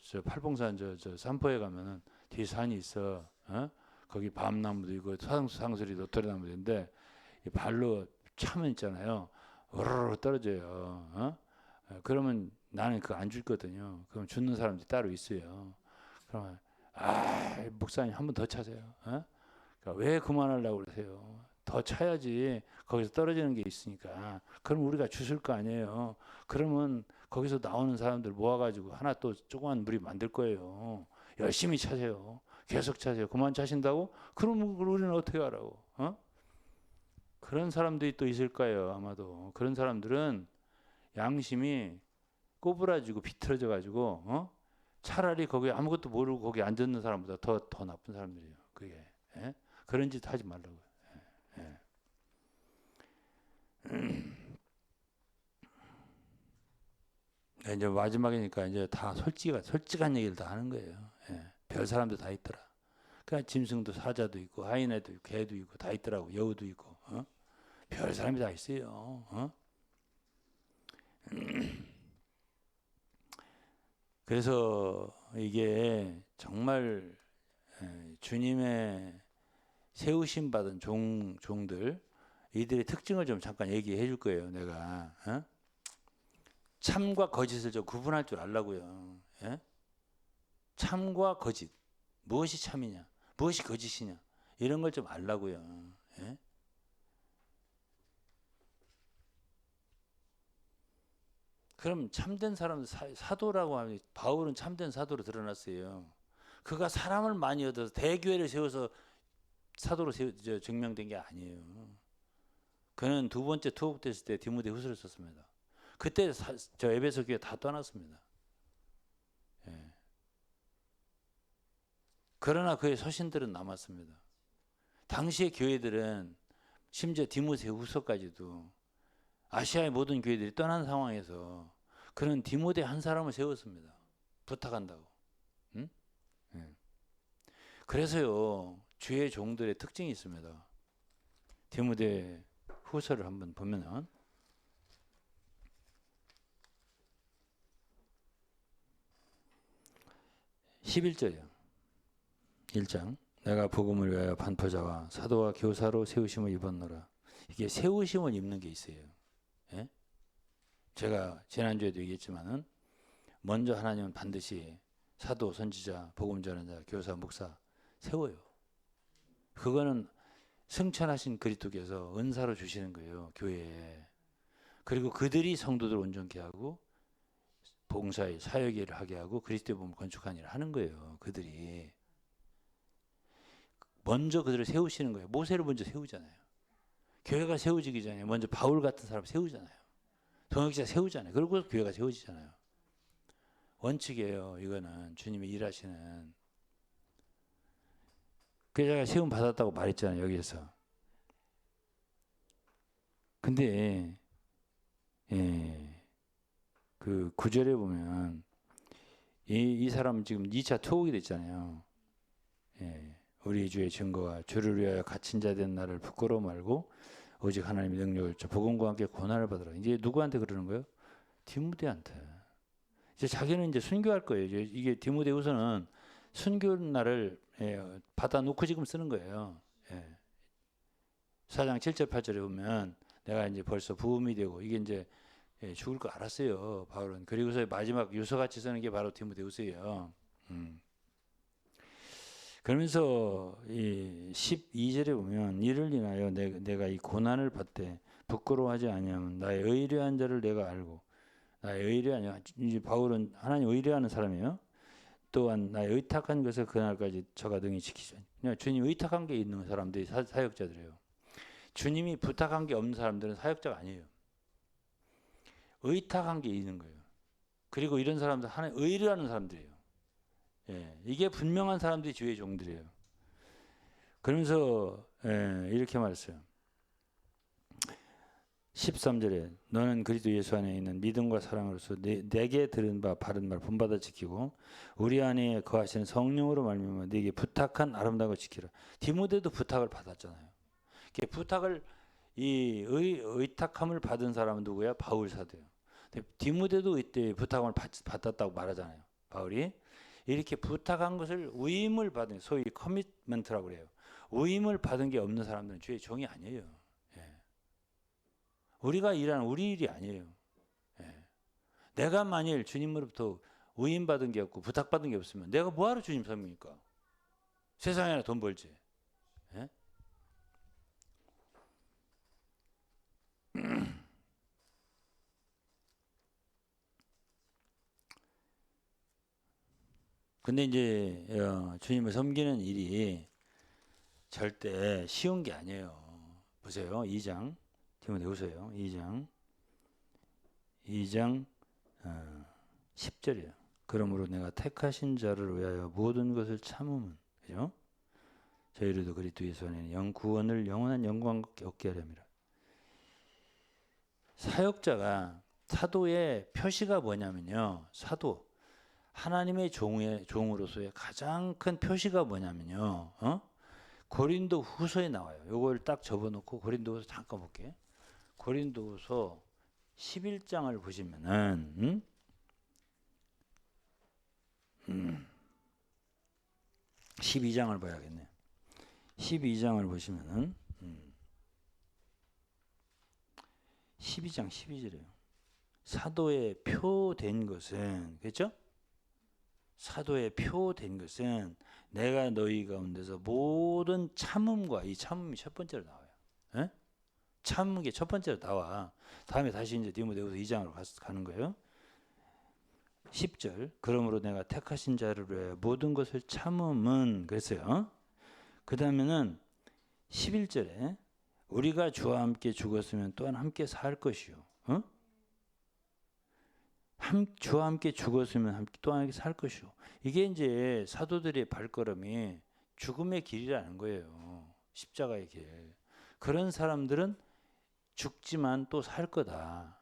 저 팔봉산 저 산포에 가면은 뒤에 산이 있어. 거기 밤나무도 있고 상수리 도토리나무도 있는데 발로 차면 있잖아요. 으르르 떨어져요. 그러면 나는 그거 안 죽거든요. 그럼 죽는 사람들이 따로 있어요. 그러면 목사님 한 번 더 차세요. 그러니까 왜 그만하려고 그러세요? 더 차야지. 거기서 떨어지는 게 있으니까. 그럼 우리가 주실 거 아니에요. 그러면 거기서 나오는 사람들 모아가지고 하나 또 조그만 무리 만들 거예요. 열심히 차세요. 계속 차세요. 그만 차신다고? 그럼 우리는 어떻게 하라고? 그런 사람들이 또 있을 거예요. 아마도. 그런 사람들은 양심이 꼬부라지고 비틀어져 가지고 차라리 거기 아무것도 모르고 거기 앉아 있는 사람보다 더 나쁜 사람들이에요. 그게 그런 짓 하지 말라고요. 이제 마지막이니까 이제 다 솔직한 얘기를 다 하는 거예요. 별 사람도 다 있더라. 그러니까 짐승도 사자도 있고 하이에나도 있고 개도 있고 다 있더라고. 여우도 있고 별 사람이 다 있어요. 그래서 이게 정말 주님의 세우심 받은 종들 이들의 특징을 좀 잠깐 얘기해 줄 거예요. 내가 참과 거짓을 좀 구분할 줄 알라고요. 참과 거짓 무엇이 참이냐 무엇이 거짓이냐 이런 걸 좀 알라고요. 그럼 참된 사람 사도라고 하면 바울은 참된 사도로 드러났어요. 그가 사람을 많이 얻어서 대교회를 세워서 사도로 증명된 게 아니에요. 그는 두 번째 투옥됐을 때 디모데 후서를 썼습니다. 그때 저 에베소 교회 다 떠났습니다. 그러나 그의 서신들은 남았습니다. 당시의 교회들은 심지어 디모데 후서까지도 아시아의 모든 교회들이 떠난 상황에서 그는 디모데 한 사람을 세웠습니다. 부탁한다고. 응? 예. 그래서요 주의 종들의 특징이 있습니다. 디모데 후서를 한번 보면은 11절이요. 1장 내가 복음을 위하여 반포자와 사도와 교사로 세우심을 입었노라. 이게 세우심을 입는 게 있어요. 예? 제가 지난주에도 얘기했지만은 먼저 하나님은 반드시 사도, 선지자, 복음 전하자, 교사, 목사 세워요. 그거는 승천하신 그리스도께서 은사로 주시는 거예요. 교회에. 그리고 그들이 성도들 온전케 하고 봉사의 사역 일을 하게 하고 그리스도의 몸을 건축하는 일을 하는 거예요. 그들이. 먼저 그들을 세우시는 거예요. 모세를 먼저 세우잖아요. 교회가 세워지기 전에 먼저 바울 같은 사람 세우잖아요. 동역자 세우잖아요. 그리고 교회가 세워지잖아요. 원칙이에요. 이거는 주님이 일하시는. 그래서 제가 세움 받았다고 말했잖아요. 여기에서. 근데 그 9절에 보면 이 사람 지금 2차 투옥이 됐잖아요. 우리 주의 증거와 주를 위하여 갇힌 자 된 나를 부끄러워 말고 오직 하나님의 능력을 복음과 함께 고난을 받으라. 이제 누구한테 그러는 거예요? 디모데한테. 이제 자기는 이제 순교할 거예요. 이게 디모데후서는 순교 날을 받아놓고 지금 쓰는 거예요. 4장 7절 8절에 보면 내가 이제 벌써 부음이 되고 이게 이제 죽을 거 알았어요. 바울은. 그리고서 마지막 유서같이 쓰는 게 바로 디모데후서예요. 그러면서 이 12절에 보면 이를 인하여 내가 이 고난을 받되 부끄러워하지 아니하면 나의 의뢰한 자를 내가 알고 나의 의뢰하냐 이제 바울은 하나님 의뢰하는 사람이에요. 또한 나의 의탁한 것을 그날까지 저가 등이 지키자. 그냥 주님 의탁한 게 있는 사람들이 사역자들이에요. 주님이 부탁한 게 없는 사람들은 사역자가 아니에요. 의탁한 게 있는 거예요. 그리고 이런 사람들 하나님 의뢰하는 사람들이에요. 이게 분명한 사람들이 주의 종들이에요. 그러면서 이렇게 말했어요. 13절에 너는 그리스도 예수 안에 있는 믿음과 사랑으로서 내게 들은 바 바른 말 본받아 지키고 우리 안에 거하시는 성령으로 말미암아 네게 부탁한 아름다운 걸 지키라. 디모데도 부탁을 받았잖아요. 부탁을 이 의탁함을 받은 사람은 누구야? 바울 사도예요. 디모데도 이때 부탁을 받았다고 말하잖아요. 바울이 이렇게 부탁한 것을 위임을 받은 소위 커미트먼트라고 그래요. 위임을 받은 게 없는 사람들은 주의 종이 아니에요. 우리가 일하는 우리 일이 아니에요. 내가 만일 주님으로부터 위임 받은 게 없고 부탁받은 게 없으면 내가 뭐하러 주님 섬깁니까? 세상에나 돈 벌지. 근데 이제 주님을 섬기는 일이 절대 쉬운 게 아니에요. 보세요. 2장 디모데후서요. 2장 10절이에요. 그러므로 내가 택하신 자를 위하여 모든 것을 참음은 그죠? 저희들도 그리스도 예수 안에 구원을 영원한 영광 얻게 하렵니다. 사역자가 사도의 표시가 뭐냐면요. 사도 하나님의 종으로서의 가장 큰 표시가 뭐냐면요. 고린도 후서에 나와요. 요걸 딱 접어놓고 고린도 후서 잠깐 볼게요. 고린도 후서 11장을 보시면은 12장을 봐야겠네. 12장을 보시면은 12장 12절이에요. 사도의 표된 것은 그렇죠? 사도의 표된 것은 내가 너희 가운데서 모든 참음과 이 참음이 첫 번째로 나와요. 참음이 첫 번째로 나와. 다음에 다시 이제 디모데후서 2장으로 가는 거예요. 10절 그러므로 내가 택하신 자를 위해 모든 것을 참음은 그랬어요. 그 다음에는 11절에 우리가 주와 함께 죽었으면 또한 함께 살 것이요. 주와 함께 죽었으면 또한 함께 살 것이요. 이게 이제 사도들의 발걸음이 죽음의 길이라는 거예요. 십자가의 길. 그런 사람들은 죽지만 또 살 거다.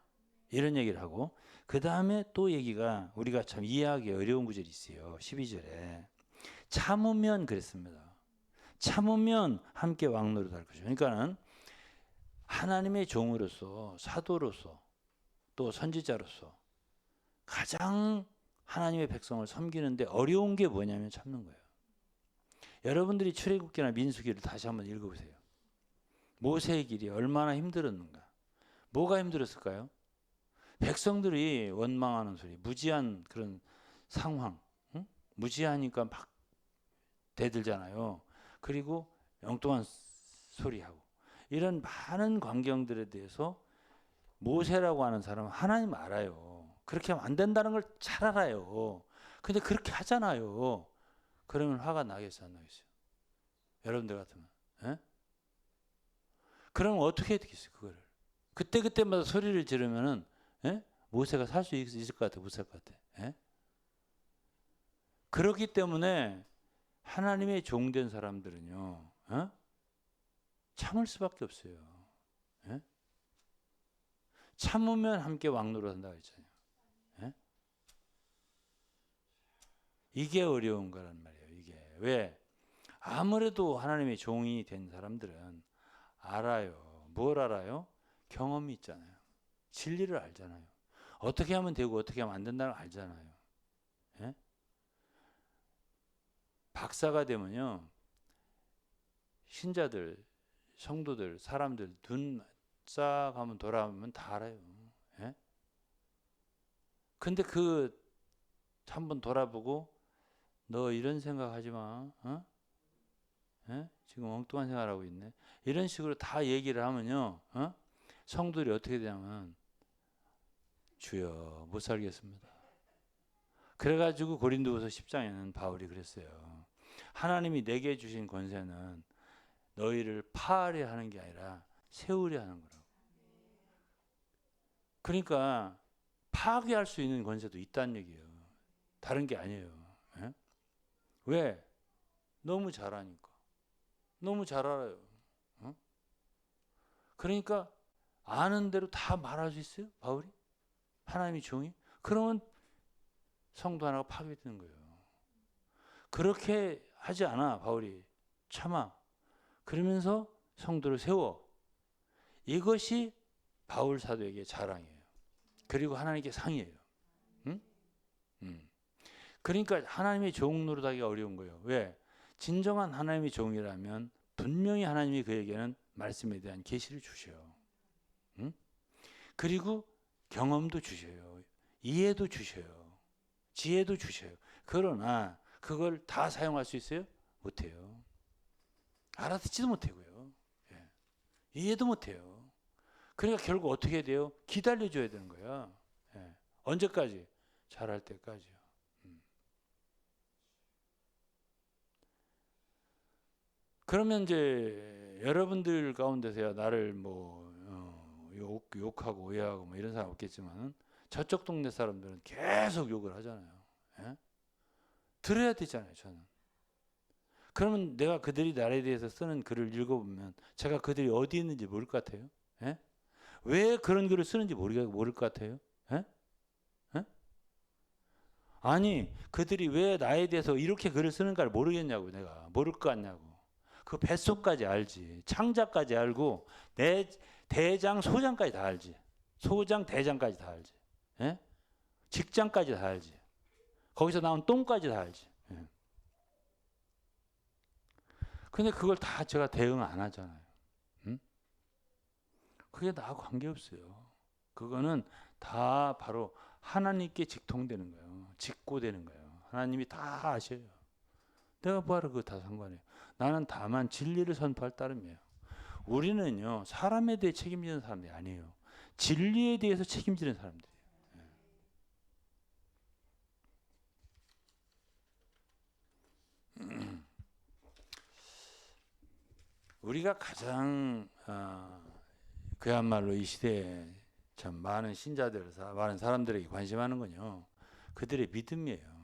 이런 얘기를 하고 그 다음에 또 얘기가 우리가 참 이해하기 어려운 구절이 있어요. 12절에 참으면 그랬습니다. 참으면 함께 왕노릇 할 것이죠. 그러니까는 하나님의 종으로서 사도로서 또 선지자로서 가장 하나님의 백성을 섬기는데 어려운 게 뭐냐면 참는 거예요. 여러분들이 출애굽기나 민수기를 다시 한번 읽어보세요. 모세의 길이 얼마나 힘들었는가. 뭐가 힘들었을까요? 백성들이 원망하는 소리, 무지한 그런 상황, 응? 무지하니까 막 대들잖아요. 그리고 엉뚱한 소리하고 이런 많은 광경들에 대해서 모세라고 하는 사람은 하나님 알아요. 그렇게 하면 안 된다는 걸 잘 알아요. 근데 그렇게 하잖아요. 그러면 화가 나겠어요, 안 나겠어요? 여러분들 같으면. 에? 그러면 어떻게 해야 되겠어요, 그거를? 그때그때마다 소리를 지르면은, 에? 모세가 살 수 있을 것 같아, 못 살 것 같아. 에? 그렇기 때문에 하나님의 종된 사람들은요, 어? 참을 수밖에 없어요. 에? 참으면 함께 왕노릇 한다고 했잖아요. 에? 이게 어려운 거란 말이에요. 이게 왜? 아무래도 하나님의 종이 된 사람들은 알아요. 뭘 알아요? 경험이 있잖아요. 진리를 알잖아요. 어떻게 하면 되고 어떻게 하면 안 된다는 걸 알잖아요. 예? 박사가 되면요. 신자들, 성도들, 사람들 눈 싹 하면 돌아오면 다 알아요. 예? 근데 그 한번 돌아보고 너 이런 생각하지 마. 어? 예? 지금 엉뚱한 생각하고 있네. 이런 식으로 다 얘기를 하면요. 어? 성도들이 어떻게 되냐면 주여 못 살겠습니다. 그래가지고 고린도후서 10장에는 바울이 그랬어요. 하나님이 내게 주신 권세는 너희를 파하려 하는 게 아니라 세우려 하는 거라고. 그러니까 파괴할 수 있는 권세도 있다는 얘기예요. 다른 게 아니에요. 예? 왜? 너무 잘하니까. 너무 잘 알아요. 어? 그러니까 아는 대로 다 말할 수 있어요? 바울이? 하나님이 종이? 그러면 성도 하나가 파괴되는 거예요. 그렇게 하지 않아 바울이. 참아. 그러면서 성도를 세워. 이것이 바울 사도에게 자랑이에요. 그리고 하나님께 상이에요. 응? 그러니까 하나님의 종 노릇하기가 어려운 거예요. 왜? 진정한 하나님의 종이라면 분명히 하나님이 그에게는 말씀에 대한 계시를 주셔요. 응? 그리고 경험도 주셔요. 이해도 주셔요. 지혜도 주셔요. 그러나 그걸 다 사용할 수 있어요? 못해요. 알아듣지도 못하고요. 예. 이해도 못해요. 그러니까 결국 어떻게 돼요? 기다려줘야 되는 거야. 예. 언제까지? 잘할 때까지요. 그러면 이제 여러분들 가운데서야 나를 뭐 욕하고 오해하고 뭐 이런 사람 없겠지만 저쪽 동네 사람들은 계속 욕을 하잖아요. 예? 들어야 되잖아요, 저는. 그러면 내가 그들이 나에 대해서 쓰는 글을 읽어보면 제가 그들이 어디 있는지 모를 것 같아요. 예? 왜 그런 글을 쓰는지 모를 것 같아요. 예? 예? 아니 그들이 왜 나에 대해서 이렇게 글을 쓰는가를 모르겠냐고 내가 모를 것 같냐고. 그 뱃속까지 알지. 창자까지 알고 내 대장 소장까지 다 알지. 소장 대장까지 다 알지. 예? 직장까지 다 알지. 거기서 나온 똥까지 다 알지. 예. 근데 그걸 다 제가 대응 안 하잖아요. 응? 그게 나하고 관계없어요. 그거는 다 바로 하나님께 직통되는 거예요. 직고되는 거예요. 하나님이 다 아셔요. 내가 뭐하러 그거 다 상관해요. 나는 다만 진리를 선포할 따름이에요. 우리는요 사람에 대해 책임지는 사람들이 아니에요. 진리에 대해서 책임지는 사람들이에요. 우리가 가장 그야말로 이 시대에 참 많은 신자들, 많은 사람들에게 관심하는 건요 그들의 믿음이에요.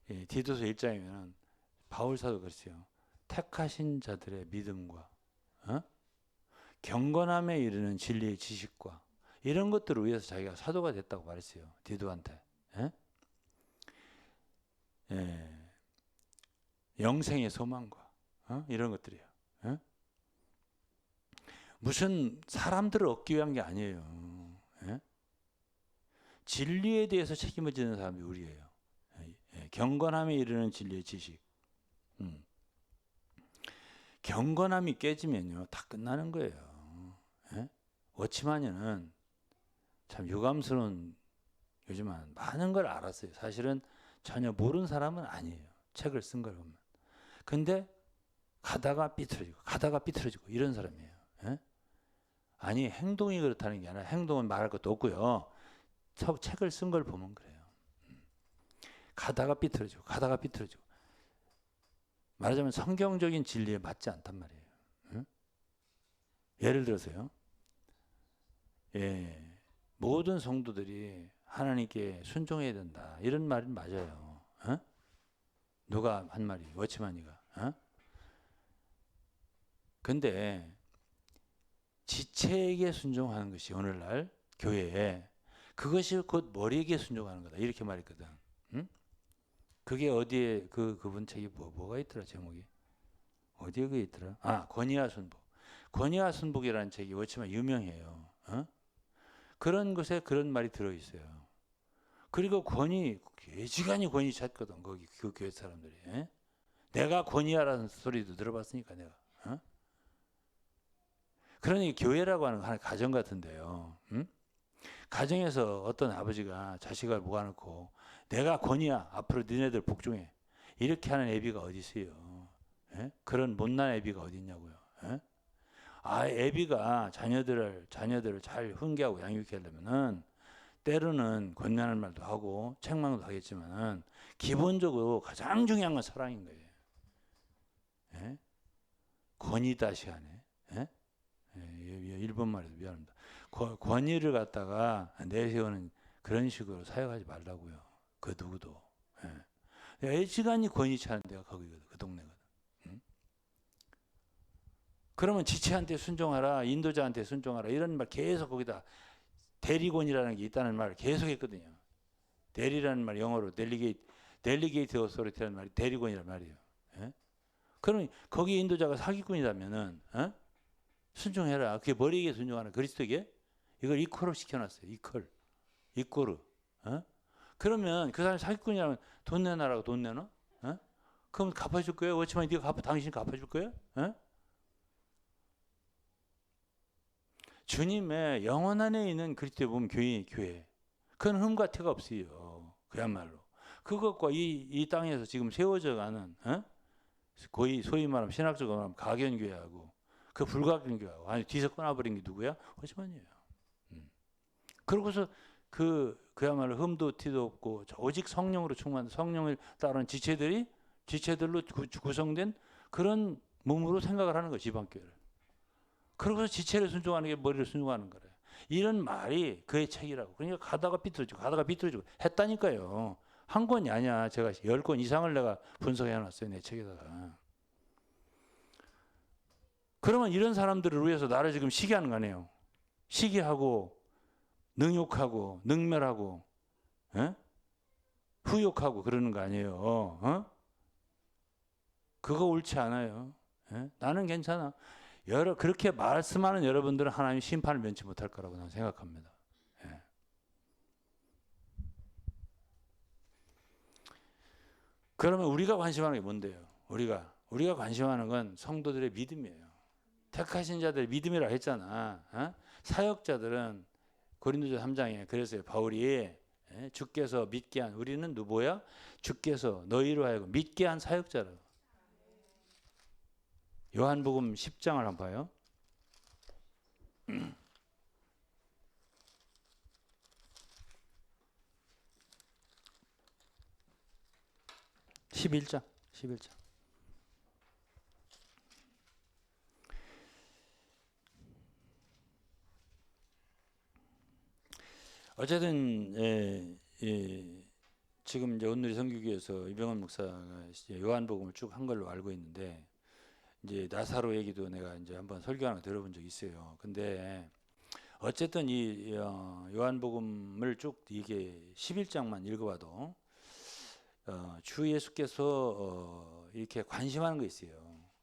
예, 디도서 1장이면 바울 사도 그랬어요. 택하신 자들의 믿음과 어? 경건함에 이르는 진리의 지식과 이런 것들을 위해서 자기가 사도가 됐다고 말했어요. 디도한테. 예? 예. 영생의 소망과 이런 것들이에요. 예? 무슨 사람들을 얻기 위한 게 아니에요. 예? 진리에 대해서 책임을 지는 사람이 우리예요. 예. 경건함에 이르는 진리의 지식. 경건함이 깨지면요, 다 끝나는 거예요. 예? 워치마니는 참 유감스러운, 요즘은 많은 걸 알았어요. 사실은 전혀 모르는 사람은 아니에요. 책을 쓴 걸 보면. 근데 가다가 삐뚤어지고 이런 사람이에요. 예? 아니, 행동이 그렇다는 게 아니라 행동은 말할 것도 없고요. 책을 쓴 걸 보면 그래요. 가다가 삐뚤어지고 말하자면 성경적인 진리에 맞지 않단 말이에요. 응? 예를 들어서요. 예, 모든 성도들이 하나님께 순종해야 된다. 이런 말은 맞아요. 어? 누가 한 말이? 워치마니가. 어? 근데 지체에게 순종하는 것이 오늘날 교회에 그것이 곧 머리에게 순종하는 거다. 이렇게 말했거든. 응? 그게 어디에 그분 책이 뭐가 있더라 제목이? 어디에 그게 있더라? 아, 권위와 순복. 권위와 순복이라는 책이 워치만 유명해요. 어? 그런 것에 그런 말이 들어 있어요. 그리고 예지간히 권위 찾거든 거기 그 교회 사람들이. 에? 내가 권위하라는 소리도 들어봤으니까 내가. 어? 그러니 교회라고 하는 건 하나의 가정 같은데요. 응? 가정에서 어떤 아버지가 자식을 모아놓고 내가 권위야 앞으로 너네들 복종해 이렇게 하는 애비가 어디 있어요? 에? 그런 못난 애비가 어디 있냐고요. 에? 아, 애비가 자녀들을 잘 훈계하고 양육해 하려면은 때로는 권면할 말도 하고 책망도 하겠지만은 기본적으로 가장 중요한 건 사랑인 거예요. 예? 권위다시하네. 예? 예, 일본 말에서 미안합니다. 권위를 갖다가 내세우는 그런 식으로 사용하지 말라고요. 그 누구도. 예. 애지간히 권위 차는 데가 거기거든. 그 동네거든. 응? 그러면 지체한테 순종하라, 인도자한테 순종하라 이런 말 계속 거기다 대리권이라는 게 있다는 말을 계속 했거든요. 대리라는 말 영어로 델리게이트 어소리티라는 말이 대리권이란 말이에요. 예? 그러면 거기 인도자가 사기꾼이라면은 순종해라. 그게 머리에게 순종하는 그리스도에게 이걸 이퀄로 시켜놨어요. 이퀄로. 어? 그러면 그 사람이 사기꾼이라면 돈 내놔라고 돈 내놔? 어? 그럼 갚아줄 거예요? 그렇지만 당신 갚아줄 거예요? 어? 주님의 영혼 안에 있는 그리스도에 보면 교회. 그건 흠과 티가 없어요. 그야말로. 그것과 이 땅에서 지금 세워져 가는 거의 소위 말하면 신학적으로 말하면 가견교회하고 그 불가견교회하고 아니 뒤에서 꺼놔버린 게 누구야? 호시만이에요. 그러고서 그야말로 흠도 티도 없고 오직 성령으로 충만한 성령을 따르는 지체들로 구성된 그런 몸으로 생각을 하는 거예요. 지방교회를. 그러고서 지체를 순종하는 게 머리를 순종하는 거래요. 이런 말이 그의 책이라고. 그러니까 가다가 삐뚤어지고 했다니까요. 한 권이 아니야. 제가 10권 이상을 내가 분석해 놨어요. 내 책에다가. 그러면 이런 사람들을 위해서 나를 지금 시기하는 거 아니에요. 시기하고 능욕하고 능멸하고 에? 후욕하고 그러는 거 아니에요. 그거 옳지 않아요. 에? 나는 괜찮아. 그렇게 말씀하는 여러분들은 하나님 심판을 면치 못할 거라고 나는 생각합니다. 예. 그러면 우리가 관심하는 게 뭔데요? 우리가 관심하는 건 성도들의 믿음이에요. 택하신 자들의 믿음이라 했잖아. 사역자들은 고린도서 3장에 그래서 바울이 주께서 믿게 한 우리는 누구야? 주께서 너희로 하여금 믿게 한 사역자라. 요한복음 10장을 한번 봐요. 11장. 어쨌든 지금 이제 온누리 선교교에서 이병헌 목사가 요한복음을 쭉 한 걸로 알고 있는데 이제 나사로 얘기도 내가 이제 한번 설교하는 거 들어본 적 있어요. 근데 어쨌든 이 요한복음을 쭉 이게 11장만 읽어봐도 주 예수께서 이렇게 관심하는 게 있어요.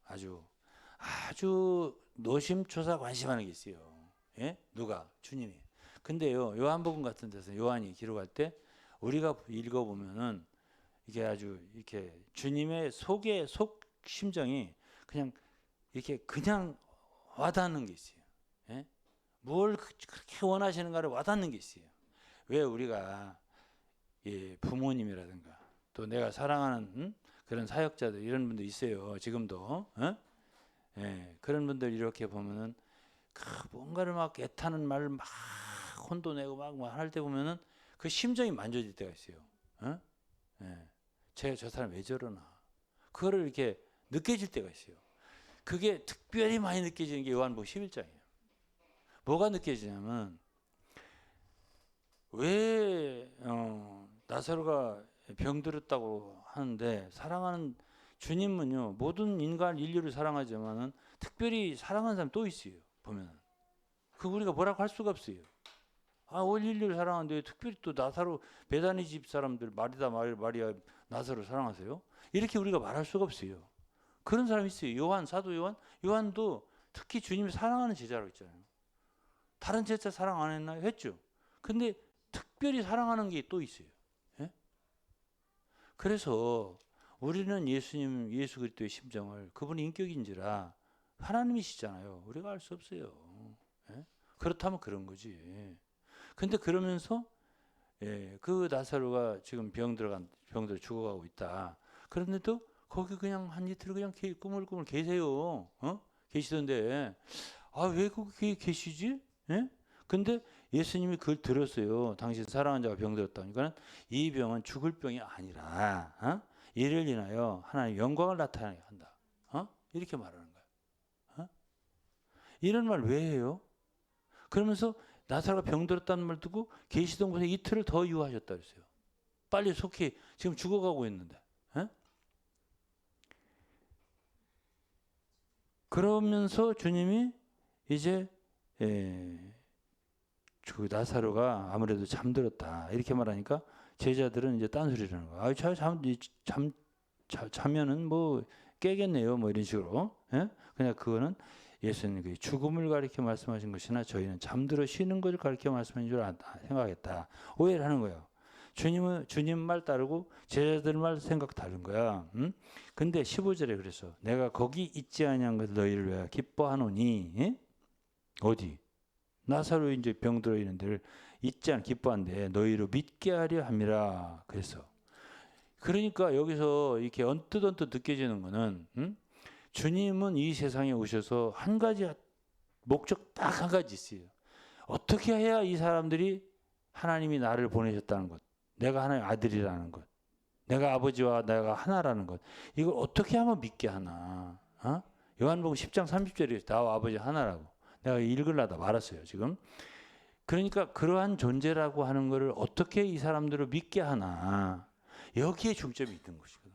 아주 노심초사 관심하는 게 있어요. 예? 누가? 주님이. 근데요, 요한복음 같은 데서 요한이 기록할 때 우리가 읽어보면은 이게 아주 이렇게 주님의 속 심정이 그냥 이렇게 그냥 와닿는 게 있어요. 예? 뭘 그렇게 원하시는가를 와닿는 게 있어요. 왜 우리가 부모님이라든가 또 내가 사랑하는 그런 사역자들 이런 분들 있어요. 지금도 그런 분들 이렇게 보면은 뭔가를 막 애타는 말을 막 혼도 내고 막 할 때 보면은 그 심정이 만져질 때가 있어요. 제가 저 사람 왜 저러나 그거를 이렇게 느껴질 때가 있어요. 그게 특별히 많이 느껴지는 게 요한복음 11장이에요. 뭐가 느껴지냐면 왜 나사로가 병들었다고 하는데 사랑하는 주님은요 모든 인간 인류를 사랑하지만은 특별히 사랑하는 사람 또 있어요. 보면 그 우리가 뭐라고 할 수가 없어요. 온 인류를 사랑하는데 특별히 또 나사로 베다니 집 사람들 마리다 마리아 나사로 사랑하세요? 이렇게 우리가 말할 수가 없어요. 그런 사람이 있어요. 사도 요한도 특히 주님을 사랑하는 제자라고 있잖아요. 다른 제자 사랑 안 했나요? 했죠. 근데 특별히 사랑하는 게 또 있어요. 예? 그래서 우리는 예수 그리스도의 심정을 그분의 인격인지라 하나님이시잖아요. 우리가 알 수 없어요. 예? 그렇다면 그런 거지. 근데 그러면서 그 나사로가 지금 병들어 죽어가고 있다. 그런데도 거기 그냥 한 이틀 그냥 꾸물꾸물 계세요. 계시던데 왜 거기 계시지? 예? 근데 예수님이 그걸 들었어요. 당신 사랑하는 자가 병들었다니까 이 병은 죽을 병이 아니라 이를 인하여 하나님의 영광을 나타나게 한다. 이렇게 말하는 거예요. 이런 말 왜 해요? 그러면서 나사로가 병들었다는 말 듣고 계시던 곳에 이틀을 더 유하셨다 그랬어요. 빨리 속히 지금 죽어가고 있는데. 그러면서 주님이 이제 그 나사로가 아무래도 잠들었다 이렇게 말하니까 제자들은 이제 딴소리를 하는 거야. 자면은 뭐 깨겠네요. 뭐 이런 식으로. 그냥 그거는 예수님이 죽음을 가리켜 말씀하신 것이나 저희는 잠들어 쉬는 것을 가리켜 말씀하신 줄 생각했다. 오해를 하는 거예요. 주님 말 따르고 제자들 말 생각 다른 거야. 근데 15절에 그래서 내가 거기 있지 아니한 것을 너희를 왜 기뻐하노니? 어디? 나사로 이제 병들어 있는 데를 있지 않 기뻐한데 너희로 믿게 하려 함이라 그랬어. 그러니까 여기서 이렇게 언뜻 느껴지는 거는 주님은 이 세상에 오셔서 한 가지 목적 딱 한 가지 있어요. 어떻게 해야 이 사람들이 하나님이 나를 보내셨다는 것, 내가 하나님의 아들이라는 것, 내가 아버지와 내가 하나라는 것, 이걸 어떻게 하면 믿게 하나? 요한복음 10장 30절에 나와 아버지 하나라고 내가 읽으려다 말았어요 지금. 그러니까 그러한 존재라고 하는 것을 어떻게 이 사람들을 믿게 하나, 여기에 중점이 있는 것이거든.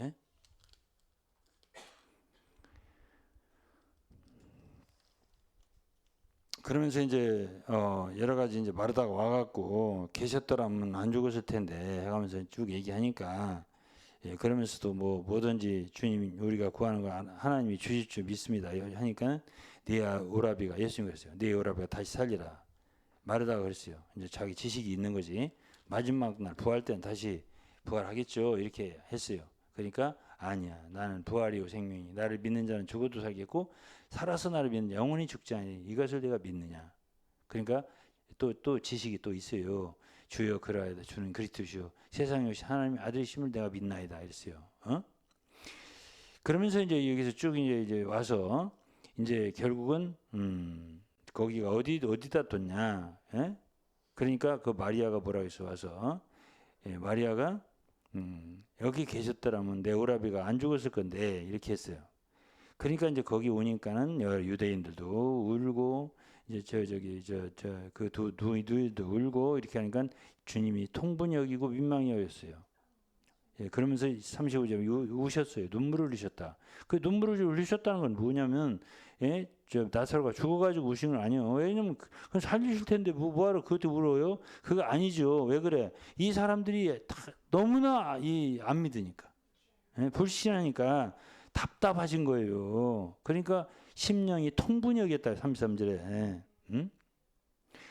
예? 그러면서 이제 여러 가지 이제 마르다가 와갖고 계셨더라면 안 죽었을 텐데 해가면서 쭉 얘기하니까 그러면서도 뭐든지 주님 우리가 구하는 거 하나님이 주실 줄 믿습니다 하니까 네 오라비가 예수님이 그랬어요. 네 오라비가 다시 살리라. 마르다가 그랬어요. 이제 자기 지식이 있는 거지. 마지막 날 부활 때는 다시 부활하겠죠. 이렇게 했어요. 그러니까 아니야. 나는 부활이요 생명이. 나를 믿는 자는 죽어도 살겠고 살아서 나를 믿는 영원히 죽지 아니. 이것을 내가 믿느냐. 그러니까 또 지식이 또 있어요. 주여 그라이다. 주는 그리스도시요 세상에 오신 하나님의 아들이심을 내가 믿나이다. 이랬어요. 그러면서 이제 여기서 쭉 이제 와서 이제 결국은 거기가 어디다 뒀냐? 그러니까 그 마리아가 뭐라고 해서 와서 마리아가 여기 계셨더라면 내 오라비가 안 죽었을 건데 이렇게 했어요. 그러니까 이제 거기 오니까는 유대인들도 울고 이제 그 누이들도 울고 이렇게 하니까 주님이 통분히 여기고 민망히 여겼어요. 그러면서 35절 우셨어요. 눈물을 흘리셨다. 그 눈물을 흘리셨다는 건 뭐냐면 예? 저 나사로가 죽어가지고 우신 건 아니에요. 왜냐면 그건 살리실 텐데 뭐하러 그것도 울어요? 그거 아니죠. 왜 그래? 이 사람들이 다 너무나 안 믿으니까, 예? 불신하니까 답답하신 거예요. 그러니까 심령이 통분이 여겼다. 33절에. 응?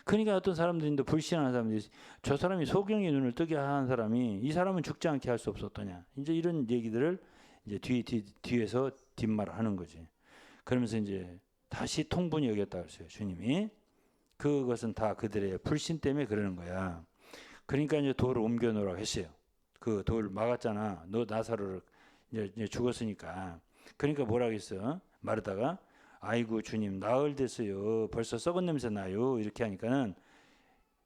그러니까 어떤 사람들이 불신하는 사람들이 저 사람이 소경의 눈을 뜨게 하는 사람이 이 사람은 죽지 않게 할 수 없었더냐. 이제 이런 얘기들을 이제 뒤에서 뒷말하는 거지. 그러면서 이제 다시 통분이 여겼다 그랬어요. 주님이. 그것은 다 그들의 불신 때문에 그러는 거야. 그러니까 이제 돌을 옮겨 놓으라고 했어요. 그 돌 막았잖아. 너 나사로를 이제 죽었으니까. 그러니까 뭐라고 했어? 마르다가 아이고 주님 나흘 됐어요. 벌써 썩은 냄새 나요. 이렇게 하니까는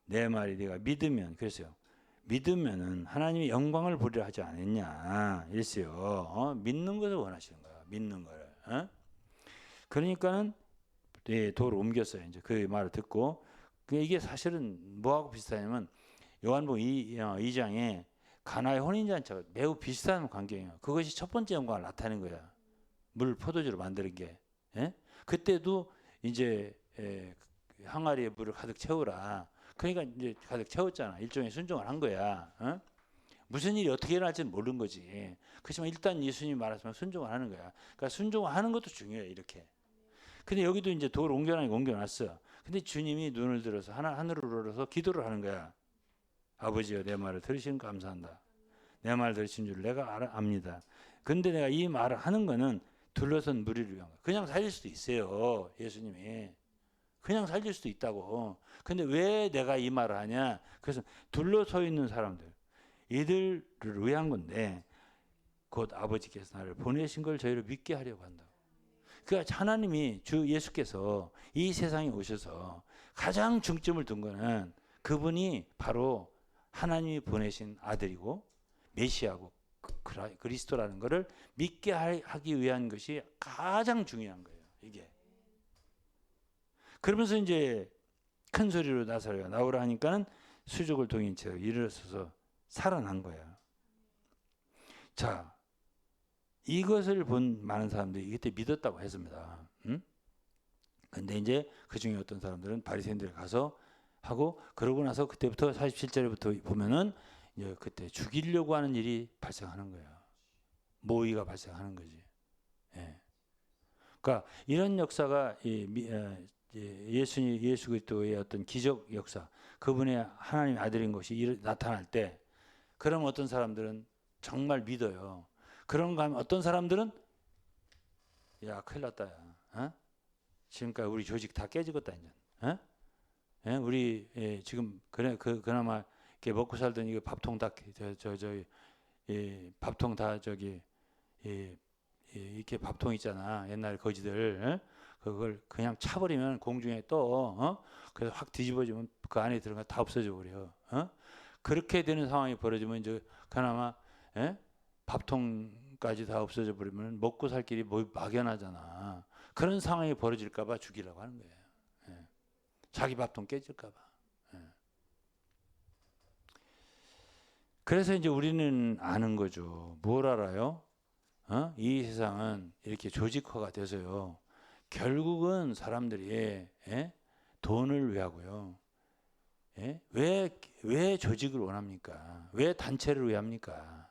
내 말이 네가 믿으면 그랬어요. 믿으면은 하나님이 영광을 보리라 하지 않았냐 이랬어요. 믿는 것을 원하시는 거야. 믿는 거를. 그러니까는 돌을 옮겼어요. 이제 그 말을 듣고 이게 사실은 뭐하고 비슷하냐면 요한복음 2장에 가나의 혼인잔치가 매우 비슷한 광경이에요. 그것이 첫 번째 영광을 나타낸 거야. 물 포도주로 만드는 게. 예? 그때도 이제 항아리에 물을 가득 채우라. 그러니까 이제 가득 채웠잖아. 일종의 순종을 한 거야. 어? 무슨 일이 어떻게 일어날지는 모르는 거지. 그렇지만 일단 예수님이 말하시면 순종을 하는 거야. 그러니까 순종을 하는 것도 중요해. 이렇게. 근데 여기도 이제 돌을 옮겨놨어. 근데 주님이 눈을 들어서 하늘을 올려서 기도를 하는 거야. 아버지여 내 말을 들으시는 감사한다. 내 말 들으신 줄 내가 압니다. 근데 내가 이 말을 하는 거는 둘러선 무리를 위한 거야. 그냥 살릴 수도 있어요. 예수님이. 그냥 살릴 수도 있다고. 근데 왜 내가 이 말을 하냐? 그래서 둘러서 있는 사람들. 이들을 위한 건데 곧 아버지께서 나를 보내신 걸 저희를 믿게 하려고 한다. 그러니까 하나님이 주 예수께서 이 세상에 오셔서 가장 중점을 둔 거는 그분이 바로 하나님이 보내신 아들이고 메시아고 그리스도라는 것을 믿게 하기 위한 것이 가장 중요한 거예요. 이게. 그러면서 이제 큰 소리로 나사로가 나오라 하니까는 수족을 동인 채로 일어서서 살아난 거야. 자, 이것을 본 많은 사람들이 그때 믿었다고 했습니다. 응? 근데 이제 그 중에 어떤 사람들은 바리새인들에 가서 하고 그러고 나서 그때부터 47절부터 보면은 이제 그때 죽이려고 하는 일이 발생하는 거야. 모의가 발생하는 거지. 예. 그러니까 이런 역사가 예수 그리스도의 어떤 기적 역사, 그분의 하나님의 아들인 것이 나타날 때, 그럼 어떤 사람들은 정말 믿어요. 그런가 하면 어떤 사람들은 야 큰일 났다. 어? 지금까지 우리 조직 다 깨지겠다 이제. 어? 예? 우리 지금 그나마 이렇게 먹고 살던 이거 밥통 다 밥통 다 저기 이렇게 밥통 있잖아. 옛날 거지들. 어? 그걸 그냥 차버리면 공중에 떠. 그래서 확 뒤집어지면 그 안에 들어가 다 없어져 버려. 그렇게 되는 상황이 벌어지면 이제 그나마 밥통까지 다 없어져 버리면 먹고 살 길이 막연하잖아. 그런 상황이 벌어질까봐 죽이려고 하는 거예요. 예. 자기 밥통 깨질까봐. 예. 그래서 이제 우리는 아는 거죠. 뭘 알아요? 이 세상은 이렇게 조직화가 돼서요. 결국은 사람들이 돈을 위하고요. 왜 조직을 원합니까? 왜 단체를 위합니까?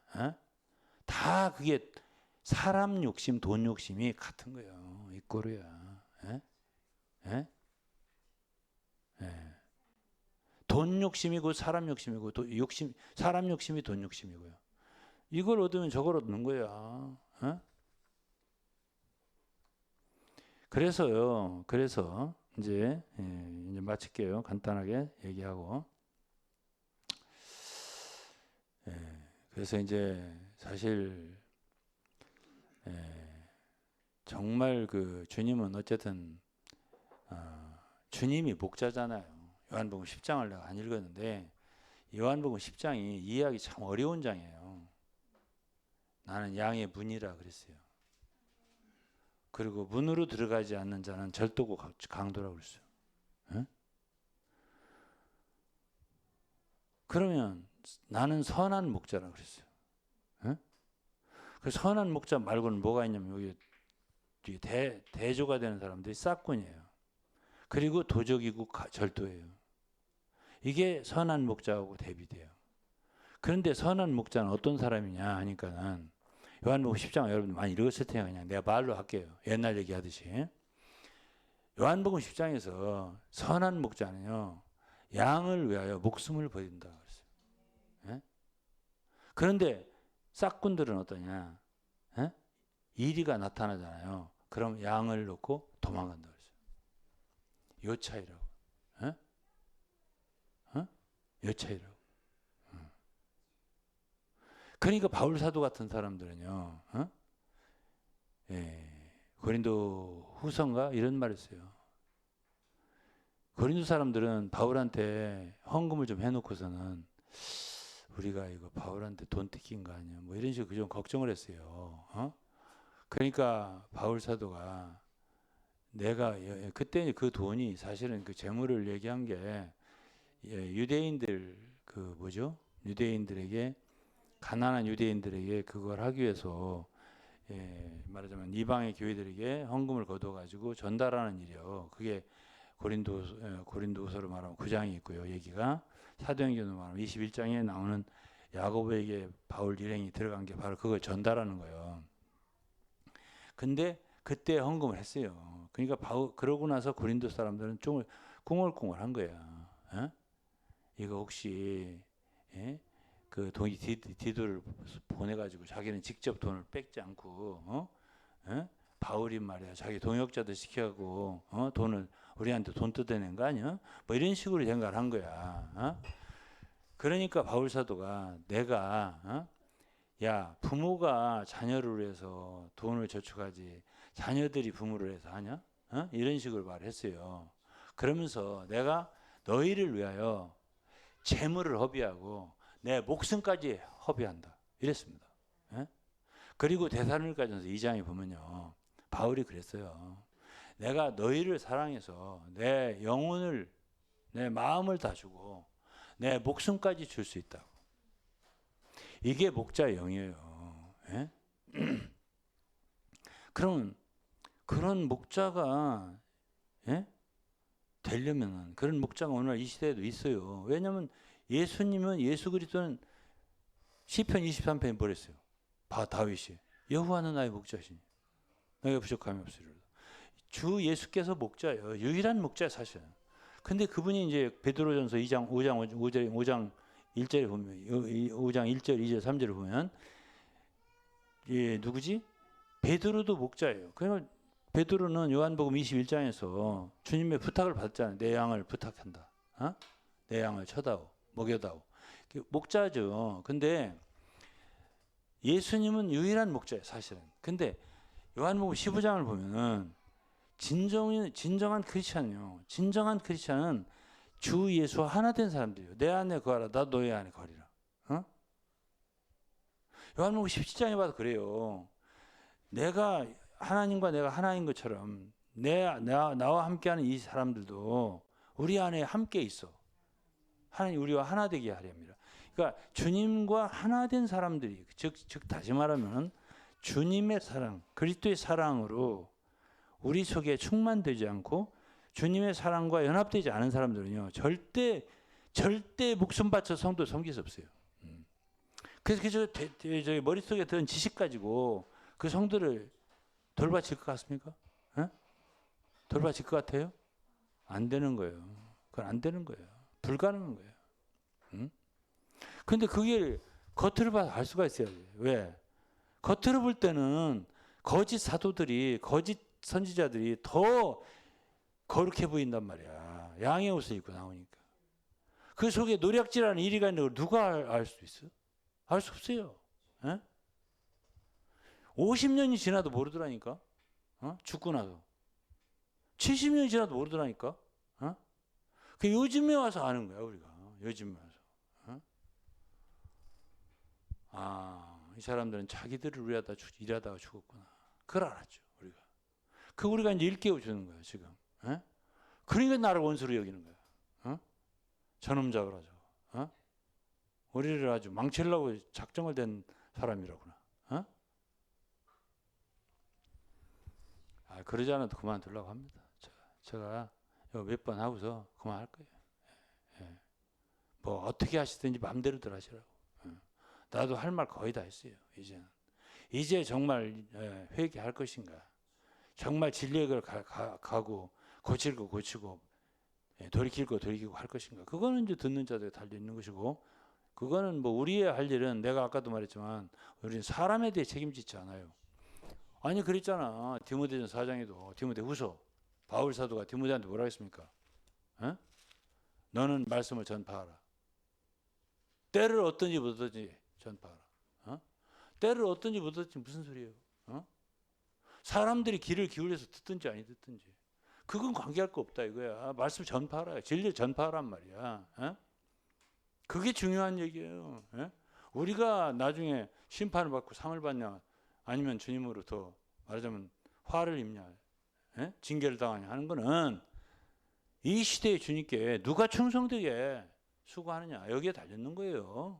다 그게 사람 욕심, 돈 욕심이 같은 거예요. 이 꼴이야. 돈 욕심이고 사람 욕심이고 사람 욕심이 돈 욕심이고요. 이걸 얻으면 저걸 얻는 거야. 그래서 이제 마칠게요. 간단하게 얘기하고. 그래서 이제 사실 정말 그 주님은 어쨌든 주님이 목자잖아요. 요한복음 10장을 내가 안 읽었는데 요한복음 10장이 이해하기 참 어려운 장이에요. 나는 양의 문이라 그랬어요. 그리고 문으로 들어가지 않는 자는 절도고 강도라고 그랬어요. 그러면 나는 선한 목자라고 그랬어요. 그 선한 목자 말고는 뭐가 있냐면 여기 그룹들이 대조가 되는 사람들이 싹군이에요. 그리고 도적이고 절도예요. 이게 선한 목자하고 대비돼요. 그런데 선한 목자는 어떤 사람이냐 하니까는 요한복음 10장 여러분 많이 읽었을 테니까 그냥 내가 말로 할게요. 옛날 얘기하듯이. 요한복음 10장에서 선한 목자는요. 양을 위하여 목숨을 버린다 그랬어요. 예? 그런데 싹군들은 어떠냐? 예? 이리가 나타나잖아요. 그럼 양을 놓고 도망간다 그랬어요. 요 차이라고. 예? 어? 요 차이라고. 그러니까 바울 사도 같은 사람들은요. 어? 예. 고린도 후서인가 이런 말을 써요. 고린도 사람들은 바울한테 헌금을 좀 해놓고서는 우리가 이거 바울한테 돈 뜯긴 거 아니야? 뭐 이런 식으로 좀 걱정을 했어요. 어? 그러니까 바울 사도가 내가 그때 그 돈이 사실은 그 재물을 얘기한 게 유대인들 그 뭐죠? 유대인들에게 가난한 유대인들에게 그걸 하기 위해서 말하자면 이방의 교회들에게 헌금을 거둬가지고 전달하는 일이요. 그게 고린도서로 말하면 9장이 있고요. 얘기가 사도행전으로 말하면 21장에 나오는 야고보에게 바울 일행이 들어간 게 바로 그걸 전달하는 거예요. 근데 그때 헌금을 했어요. 그러니까 그러고 나서 고린도 사람들은 좀 꿍얼꿍얼한 거야. 어? 이거 혹시 그 돈이 디도를 보내가지고 자기는 직접 돈을 뺏지 않고 바울이 말이야 자기 동역자들 시켜가고 돈을 우리한테 돈 뜯어낸 거 아니야? 뭐 이런 식으로 생각을 한 거야. 그러니까 바울 사도가 내가 야 부모가 자녀를 위해서 돈을 저축하지 자녀들이 부모를 위해서 하냐? 이런 식으로 말했어요. 그러면서 내가 너희를 위하여 재물을 허비하고 내 목숨까지 허비한다. 이랬습니다. 그리고 데살로니가전서 2장에 보면요. 바울이 그랬어요. 내가 너희를 사랑해서 내 영혼을 내 마음을 다 주고 내 목숨까지 줄 수 있다고. 이게 목자의 영이에요. 그럼 그런 목자가 되려면 그런 목자가 오늘 이 시대에도 있어요. 왜냐하면 예수님은 예수 그리스도는 시편 23편에 뭐랬어요? 다윗이 여호와는 나의 목자시니 내가 부족함이 없으리로다. 주 예수께서 목자예요. 유일한 목자예요, 사실은. 근데 그분이 이제 베드로전서 5장 1절에 보면 5장 1절, 2절, 3절을 보면 누구지? 베드로도 목자예요. 그러니까 베드로는 요한복음 21장에서 주님의 부탁을 받았잖아요. 내 양을 부탁한다. 내 양을 쳐다오, 먹여다오. 목자죠. 근데 예수님은 유일한 목자예요, 사실은. 근데 요한복음 15장을 보면은 진정한 크리스찬이요. 진정한 크리스찬은 주 예수와 하나 된 사람들이에요. 내 안에 거하라, 나 너희 안에 거리라. 요한복음 17장에 봐도 그래요. 내가 하나님과 내가 하나인 것처럼 나와 함께하는 이 사람들도 우리 안에 함께 있어. 하나님 우리와 하나 되게 하렵니다. 그러니까 주님과 하나 된 사람들이 즉 다시 말하면 주님의 사랑, 그리스도의 사랑으로 우리 속에 충만되지 않고 주님의 사랑과 연합되지 않은 사람들은요 절대 목숨 바쳐 성도 섬길 수 없어요. 그래서 저 머릿속에 든 지식 가지고 그 성도를 돌봐칠 것 같습니까? 돌봐칠 것 같아요? 안 되는 거예요. 그건 안 되는 거예요. 불가능한 거예요. 근데 그게 겉으로 봐서 알 수가 있어야 돼요. 왜? 겉으로 볼 때는 거짓 사도들이 거짓 선지자들이 더 거룩해 보인단 말이야. 양의 옷을 입고 나오니까. 그 속에 노략질하는 이리가 있는 걸 누가 알 수 있어? 알 수 없어요. 50년이 지나도 모르더라니까. 죽고 나서. 70년이 지나도 모르더라니까. 그 요즘에 와서 아는 거야, 우리가. 요즘에 와서. 이 사람들은 자기들을 일하다가 죽었구나. 그걸 알았죠, 우리가. 우리가 이제 일깨워 주는 거야, 지금. 그러니까 나를 원수로 여기는 거야. 저놈 잡으라, 저거. 우리를 아주 망치려고 작정을 된 사람이라구나. 그러지 않아도 그만두려고 합니다. 제가 몇 번 하고서 그만할 거예요. 예. 뭐 어떻게 하시든지 마음대로들 하시라고. 예. 나도 할 말 거의 다 했어요. 이제 정말 회개할 것인가? 정말 진리의 길을 가고 고칠 거 고치고 돌이킬 거 돌이키고 할 것인가? 그거는 이제 듣는 자들에 달려 있는 것이고, 그거는 뭐 우리의 할 일은, 내가 아까도 말했지만 우리는 사람에 대해 책임지지 않아요. 아니 그랬잖아. 디모데전 4장에도 디모데후서 바울 사도가 디모데한테 뭐라 했습니까? 너는 말씀을 전파하라. 때를 어떤지 묻었든지 전파하라. 때를 어떤지 묻었든지 무슨 소리예요? 사람들이 귀를 기울여서 듣든지 아니 듣든지 그건 관계할 거 없다 이거야. 말씀 전파하라. 진리 전파하란 말이야. 그게 중요한 얘기예요. 우리가 나중에 심판을 받고 상을 받냐, 아니면 주님으로 더 말하자면 화를 입냐, 징계를 당하냐 하는 거는 이 시대의 주님께 누가 충성되게 수고하느냐 여기에 달렸는 거예요.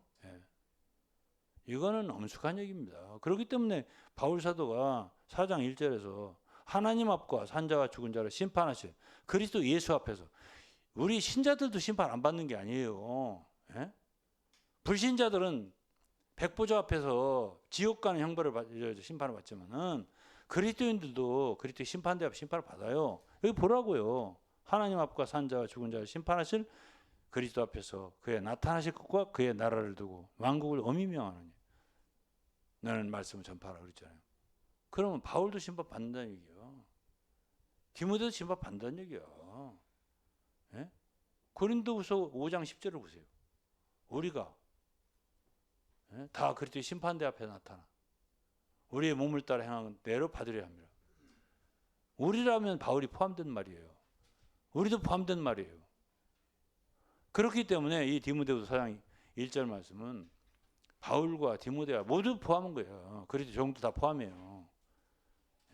이거는 엄숙한 얘기입니다. 그렇기 때문에 바울 사도가 4장 1절에서 하나님 앞과 산자와 죽은 자를 심판하실 그리스도 예수 앞에서, 우리 신자들도 심판 안 받는 게 아니에요. 불신자들은 백보자 앞에서 지옥 가는 형벌을 심판을 받지만은 그리스도인들도 그리스도 심판대 앞 심판을 받아요. 여기 보라고요. 하나님 앞과 산자와 죽은 자를 심판하실 그리스도 앞에서 그의 나타나실 것과 그의 나라를 두고 왕국을 엄히 명하느니 너는 말씀을 전파하라 그랬잖아요. 그러면 바울도 심판 받는다는 얘기예요. 디모데도 심판 받는다는 얘기예요. 고린도후서 5장 10절을 보세요. 우리가 다 그리스도의 심판대 앞에 나타나 우리의 몸을 따라 행하는 대로 받으려 합니다. 우리라면 바울이 포함된 말이에요. 우리도 포함된 말이에요. 그렇기 때문에 이 디모데후서 4장 1절 말씀은 바울과 디모데가 모두 포함한 거예요. 그리스도 종도 다 포함해요.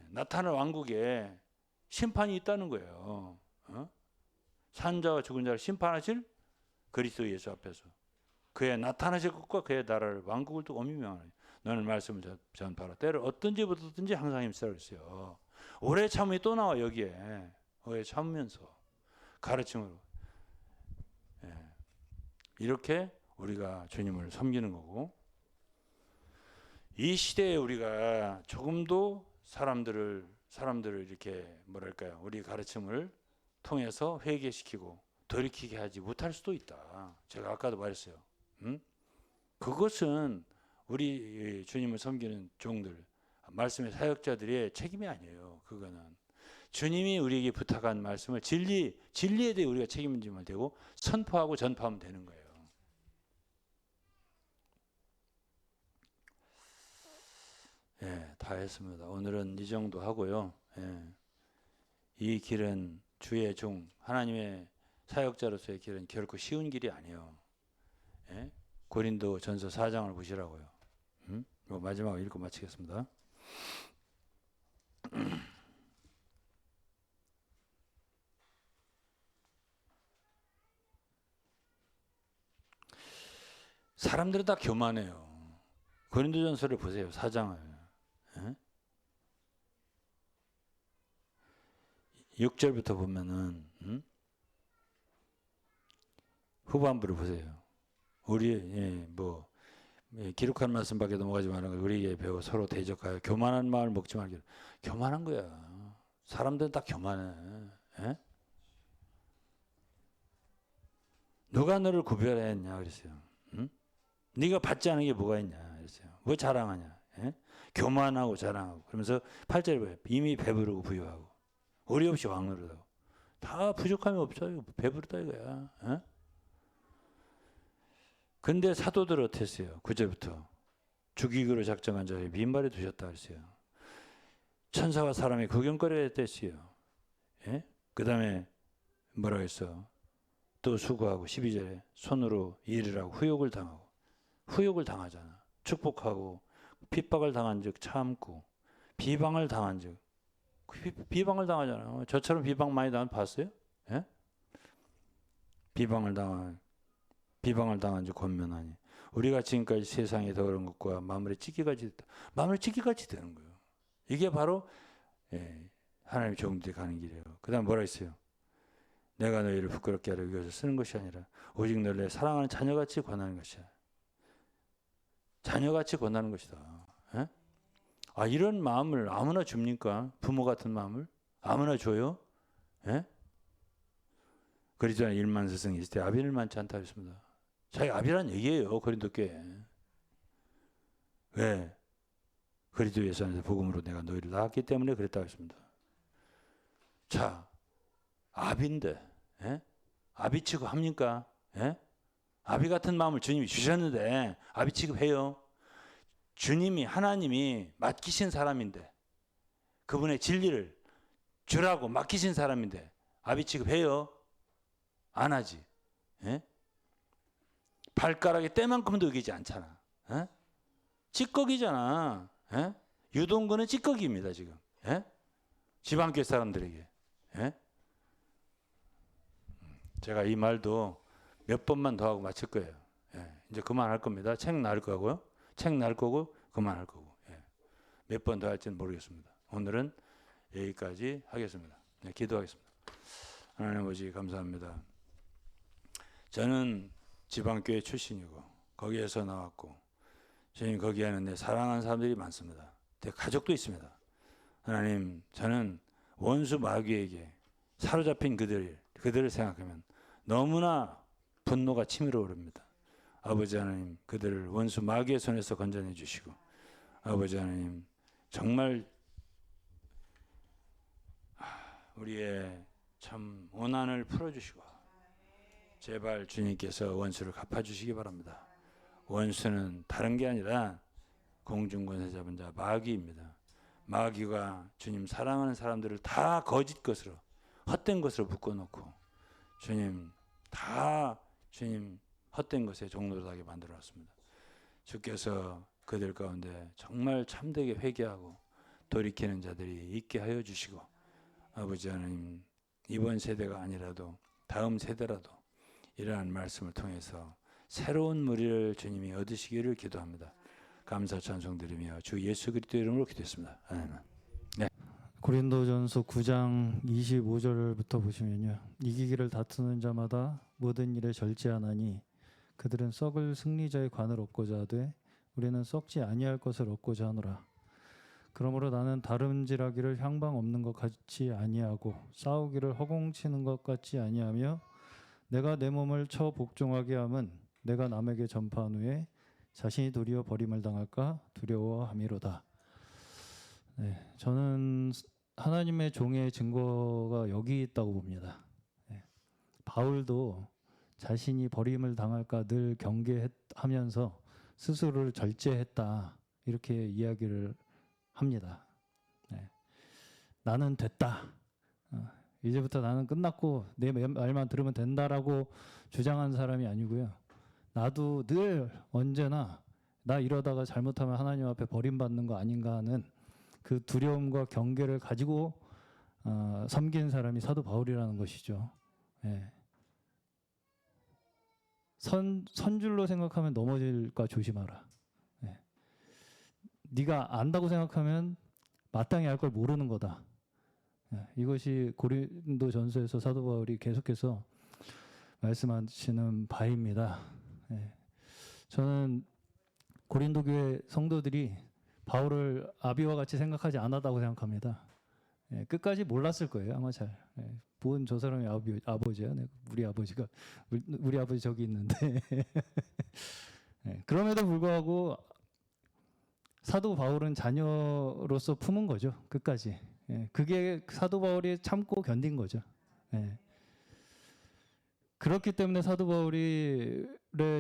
나타날 왕국에 심판이 있다는 거예요. 산자와 죽은 자를 심판하실 그리스도 예수 앞에서 그의 나타나실 것과 그의 나라를 왕국을 두고 엄히 명하노니 너는 말씀을 전파하라. 때를 어떤지 붙었든지 항상 힘쓰라 그랬어요. 오래 참음이 또 나와 여기에. 오래 참으면서 가르침으로. 이렇게 우리가 주님을 섬기는 거고, 이 시대에 우리가 조금도 사람들을 이렇게 뭐랄까요, 우리 가르침을 통해서 회개시키고 돌이키게 하지 못할 수도 있다. 제가 아까도 말했어요. 그것은 우리 주님을 섬기는 종들, 말씀의 사역자들의 책임이 아니에요. 그거는 주님이 우리에게 부탁한 말씀을 진리에 대해 우리가 책임지면 되고 선포하고 전파하면 되는 거예요. 다 했습니다. 오늘은 이 정도 하고요. 이 길은 주의 종, 하나님의 사역자로서의 길은 결코 쉬운 길이 아니에요. 고린도 전서 4장을 보시라고요. 마지막으로 읽고 마치겠습니다. 사람들은 다 교만해요. 고린도전서를 보세요. 4장을. 6절부터 보면은 후반부를 보세요. 우리 기록한 말씀밖에 넘어가지 말라는 거. 우리에게 배워 서로 대적하여 교만한 마음을 먹지 말기를. 교만한 거야. 사람들은 다 교만해. 누가 너를 구별했냐 그랬어요. 네가 받지 않은 게 뭐가 있냐 그랬어요. 뭐 자랑하냐. 교만하고 자랑하고. 그러면서 8절에 보여요. 이미 배부르고 부유하고 우리 없이 왕노릇하고. 다 부족함이 없어요. 배부르다 이거야. 근데 사도들 어땠어요? 9절부터 죽이기로 작정한 자를 민발에 두셨다 그랬어요. 천사와 사람이 구경거리를 했댔어요. 그 다음에 뭐라고 했어? 또 수고하고 12절에 손으로 일을 하고 후욕을 당하잖아. 축복하고 핍박을 당한 즉 참고 비방을 당한 즉 비방을 당하잖아요. 저처럼 비방 많이 당한 봤어요? 비방을 당한 즉 권면하니 우리가 지금까지 세상에 더러운 것과 마물에 찢기같이 되는 거예요. 이게 바로 하나님의 종들이 가는 길이에요. 그 다음 뭐라 했어요? 내가 너희를 부끄럽게 하려 여기서 쓰는 것이 아니라 오직 너를 내 사랑하는 자녀같이 권하는 것이야. 자녀같이 권하는 것이다. 에? 아, 이런 마음을 아무나 줍니까? 부모 같은 마음을 아무나 줘요? 에? 그러잖아. 1만 스승이 있을 때 아비를 많지 않다 그랬습니다. 자기 아비란 얘기예요. 고린도 교회. 왜? 그리스도 예수 안에서 복음으로 내가 너희를 낳았기 때문에 그랬다고 했습니다. 자, 아비인데, 예? 아비 취급합니까? 예? 아비 같은 마음을 주님이 주셨는데 아비 취급해요? 주님이 하나님이 맡기신 사람인데 그분의 진리를 주라고 맡기신 사람인데 아비 취급해요? 안 하지. 예? 발가락에 때만큼도 이기지 않잖아. 예? 찌꺼기잖아. 예? 유동근은 찌꺼기입니다 지금. 예? 지방교회 사람들에게. 예? 제가 이 말도 몇 번만 더 하고 마칠 거예요. 예. 이제 그만할 겁니다. 책 나올 거고요. 책 나올 거고 그만할 거고. 예. 몇 번 더 할지는 모르겠습니다. 오늘은 여기까지 하겠습니다. 네, 기도하겠습니다. 하나님 아버지 감사합니다. 저는 지방교회 출신이고 거기에서 나왔고 주님 거기에는 내 사랑하는 사람들이 많습니다. 내 가족도 있습니다. 하나님 저는 원수 마귀에게 사로잡힌 그들을 생각하면 너무나 분노가 치밀어 오릅니다. 아버지 하나님 그들을 원수 마귀의 손에서 건져내 주시고 아버지 하나님 정말 우리의 참 원한을 풀어주시고 제발 주님께서 원수를 갚아주시기 바랍니다. 원수는 다른 게 아니라 공중권세 잡은 자 마귀입니다. 마귀가 주님 사랑하는 사람들을 다 거짓 것으로 헛된 것으로 묶어놓고 주님 다 주님 헛된 것에 종노릇하게 만들어놨습니다. 주께서 그들 가운데 정말 참되게 회개하고 돌이키는 자들이 있게 하여 주시고 아버지 하나님 이번 세대가 아니라도 다음 세대라도 이러한 말씀을 통해서 새로운 무리를 주님이 얻으시기를 기도합니다. 감사 찬송드리며 주 예수 그리스도 이름으로 기도했습니다. 아멘. 네. 고린도전서 9장 25절부터 보시면요. 이기기를 다투는 자마다 모든 일에 절제하나니 그들은 썩을 승리자의 관을 얻고자 하되 우리는 썩지 아니할 것을 얻고자 하노라. 그러므로 나는 다름질하기를 향방 없는 것 같이 아니하고 싸우기를 허공치는 것 같지 아니하며 내가 내 몸을 처 복종하게 함은 내가 남에게 전파한 후에 자신이 도리어 버림을 당할까 두려워함이로다. 네, 저는 하나님의 종의 증거가 여기 있다고 봅니다. 네, 바울도 자신이 버림을 당할까 늘 경계하면서 스스로를 절제했다 이렇게 이야기를 합니다. 네, 나는 됐다. 이제부터 나는 끝났고 내 말만 들으면 된다라고 주장한 사람이 아니고요. 나도 늘 언제나 나 이러다가 잘못하면 하나님 앞에 버림받는 거 아닌가 하는 그 두려움과 경계를 가지고 섬긴 사람이 사도 바울이라는 것이죠. 예. 선줄로 생각하면 넘어질까 조심하라. 예. 네가 안다고 생각하면 마땅히 할 걸 모르는 거다. 예. 이것이 고린도전서에서 사도 바울이 계속해서 말씀하시는 바입니다. 예. 저는 고린도 교회 성도들이 바울을 아비와 같이 생각하지 않았다고 생각합니다. 예, 끝까지 몰랐을 거예요, 아마 잘. 예, 뭔 저 사람이 아버지야? 우리 아버지가 우리 아버지 저기 있는데. 예, 그럼에도 불구하고 사도 바울은 자녀로서 품은 거죠, 끝까지. 예, 그게 사도 바울이 참고 견딘 거죠. 예. 그렇기 때문에 사도 바울의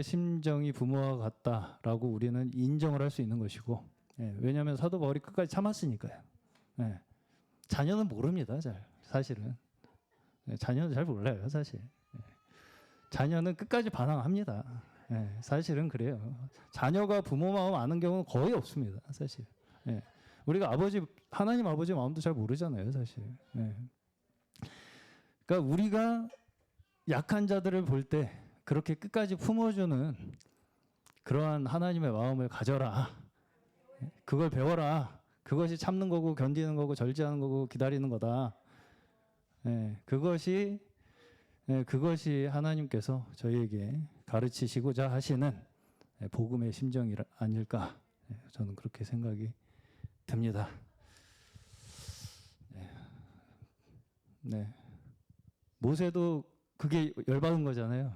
심정이 부모와 같다라고 우리는 인정을 할 수 있는 것이고, 예, 왜냐하면 사도 바울이 끝까지 참았으니까요. 예, 자녀는 모릅니다, 사실은. 예, 자녀는 잘 몰라요, 사실. 예, 자녀는 끝까지 반항합니다. 예, 사실은 그래요. 자녀가 부모 마음 아는 경우는 거의 없습니다, 사실. 예, 우리가 하나님 아버지 마음도 잘 모르잖아요, 사실. 예. 그러니까 우리가 약한 자들을 볼 때 그렇게 끝까지 품어주는 그러한 하나님의 마음을 가져라. 그걸 배워라. 그것이 참는 거고 견디는 거고 절제하는 거고 기다리는 거다. 예, 그것이 하나님께서 저희에게 가르치시고자 하시는 복음의 심정이 아닐까, 저는 그렇게 생각이 듭니다. 네. 모세도 그게 열받은 거잖아요.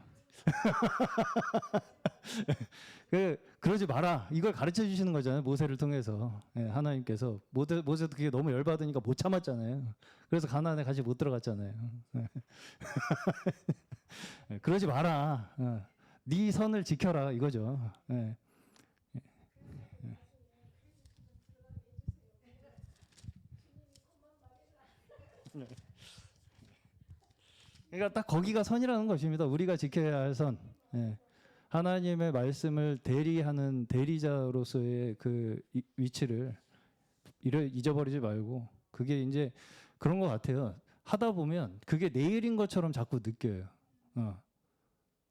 그러지 마라. 이걸 가르쳐 주시는 거잖아요. 모세를 통해서. 하나님께서. 모세도 그게 너무 열받으니까 못 참았잖아요. 그래서 가나안에 같이 못 들어갔잖아요. 그러지 마라. 네 선을 지켜라 이거죠. 그러니까 딱 거기가 선이라는 것입니다. 우리가 지켜야 할 선. 하나님의 말씀을 대리하는 대리자로서의 그 위치를 잊어버리지 말고, 그게 이제 그런 것 같아요. 하다 보면 그게 내 일인 것처럼 자꾸 느껴요.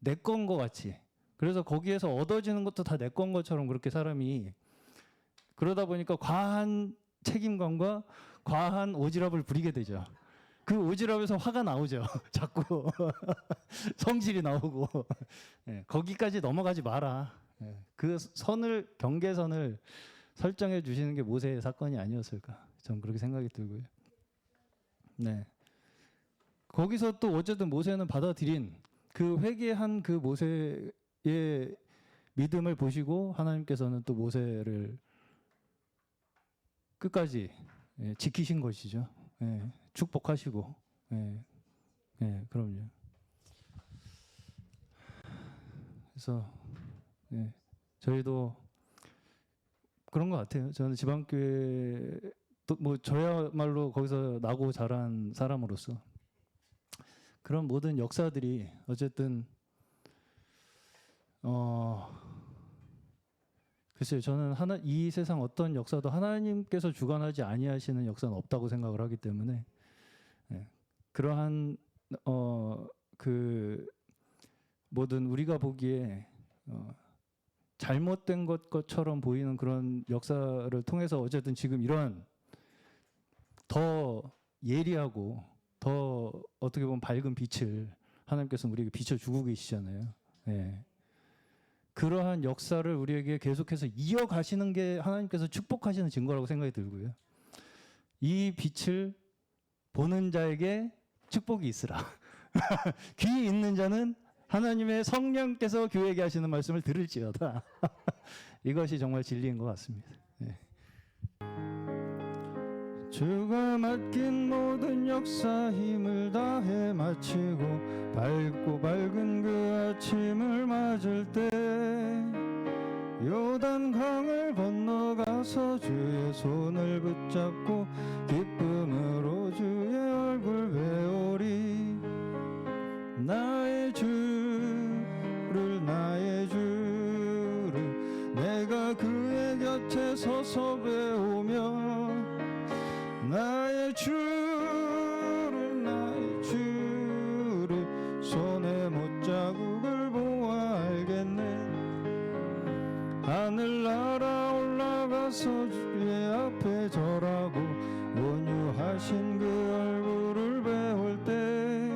내 건 것 같이. 그래서 거기에서 얻어지는 것도 다 내 건 것처럼 그렇게 사람이, 그러다 보니까 과한 책임감과 과한 오지랖을 부리게 되죠. 그 오지랖에서 화가 나오죠. 자꾸 성질이 나오고. 거기까지 넘어가지 마라. 그 경계선을 설정해 주시는 게 모세의 사건이 아니었을까, 저는 그렇게 생각이 들고요. 네. 거기서 또 어쨌든 모세는 받아들인 그 회개한 그 모세의 믿음을 보시고 하나님께서는 또 모세를 끝까지 지키신 것이죠. 축복하시고. 그럼요. 그래서 저희도 그런 것 같아요. 저는 지방교회 뭐 저야말로 거기서 나고 자란 사람으로서 그런 모든 역사들이 어쨌든 글쎄요, 저는 이 세상 어떤 역사도 하나님께서 주관하지 아니하시는 역사는 없다고 생각을 하기 때문에, 그러한 그 모든 우리가 보기에 잘못된 것처럼 보이는 그런 역사를 통해서 어쨌든 지금 이런 더 예리하고 더 어떻게 보면 밝은 빛을 하나님께서 우리에게 비춰주고 계시잖아요. 그러한 역사를 우리에게 계속해서 이어가시는 게 하나님께서 축복하시는 증거라고 생각이 들고요. 이 빛을 보는 자에게 축복이 있으라. 귀 있는 자는 하나님의 성령께서 교회에게 하시는 말씀을 들을지어다. 이것이 정말 진리인 것 같습니다. 주가 맡긴 모든 역사 힘을 다해 마치고 밝고 밝은 그 아침을 맞을 때 요단강을 건너가서 주의 손을 붙잡고 기쁨으로 주의 얼굴 배우리. 나의 주를 내가 그의 곁에 서서 배우며 나의 주를 손에 못자국을 보아 알겠네. 하늘나라 올라가서 주의 앞에 절하고 온유하신 그 얼굴을 배울 때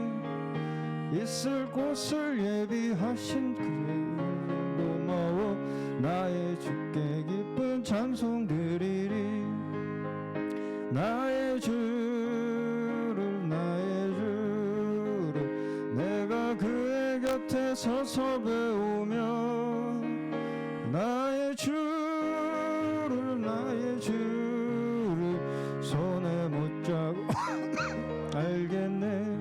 있을 곳을 예비하신 그의 고마워 나의 주께 기쁜 찬송 드리리. 나의 주를 내가 그의 곁에 서서 배우며 나의 주를 손에 못자고 알겠네.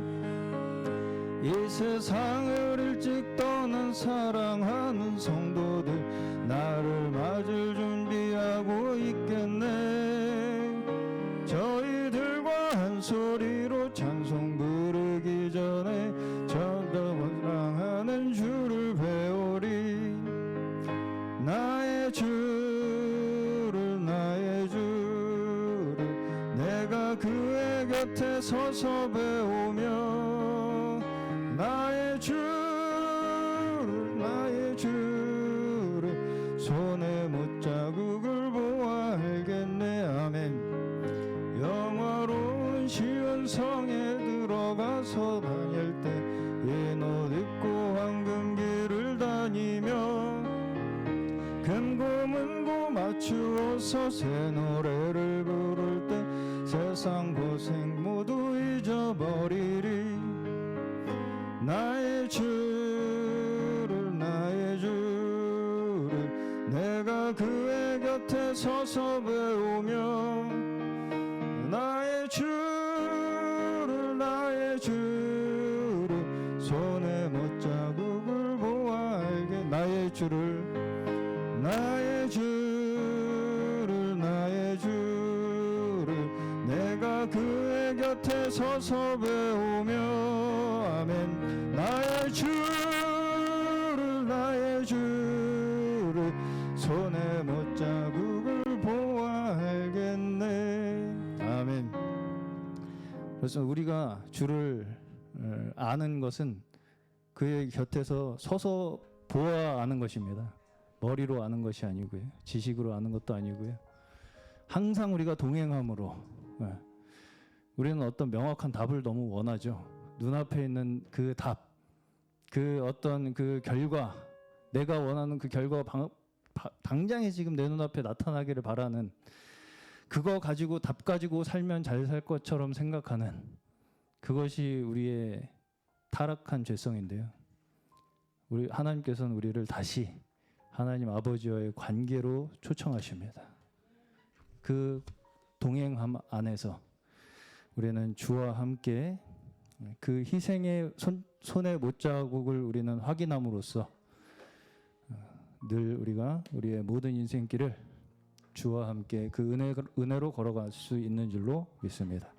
이 세상을 일찍 떠난 사랑하는 성도들 나를 맞을 준비하고 있겠네. 저희들과 한 소리로 찬송 부르기 전에 사랑하는 주를 배우리. 나의 주를 내가 그의 곁에 서서 배우며 나의 주를 손에 못자국을 보아 알겠네. 아멘. 곁에서 새 노래를 부를 때 세상 고생 모두 잊어버리리. 나의 주를 내가 그의 곁에 서서 배우며 나의 주를 손에 못자국을 보아 알게. 나의 주를 내가 그의 곁에 서서 배우며 아멘. 나의 주를 손에 못자국을 보아 알겠네. 아멘. 그래서 우리가 주를 아는 것은 그의 곁에서 서서 보아 아는 것입니다. 머리로 아는 것이 아니고요, 지식으로 아는 것도 아니고요, 항상 우리가 동행함으로. 우리는 어떤 명확한 답을 너무 원하죠. 눈앞에 있는 그 답, 그 어떤 그 결과, 내가 원하는 그 결과가 당장에 지금 내 눈앞에 나타나기를 바라는, 그거 가지고 답 가지고 살면 잘 살 것처럼 생각하는, 그것이 우리의 타락한 죄성인데요. 우리 하나님께서는 우리를 다시 하나님 아버지와의 관계로 초청하십니다. 그 동행함 안에서 우리는 주와 함께 그 희생의 손의 못자국을 우리는 확인함으로써 늘 우리가 우리의 모든 인생길을 주와 함께 그 은혜로 걸어갈 수 있는 줄로 믿습니다.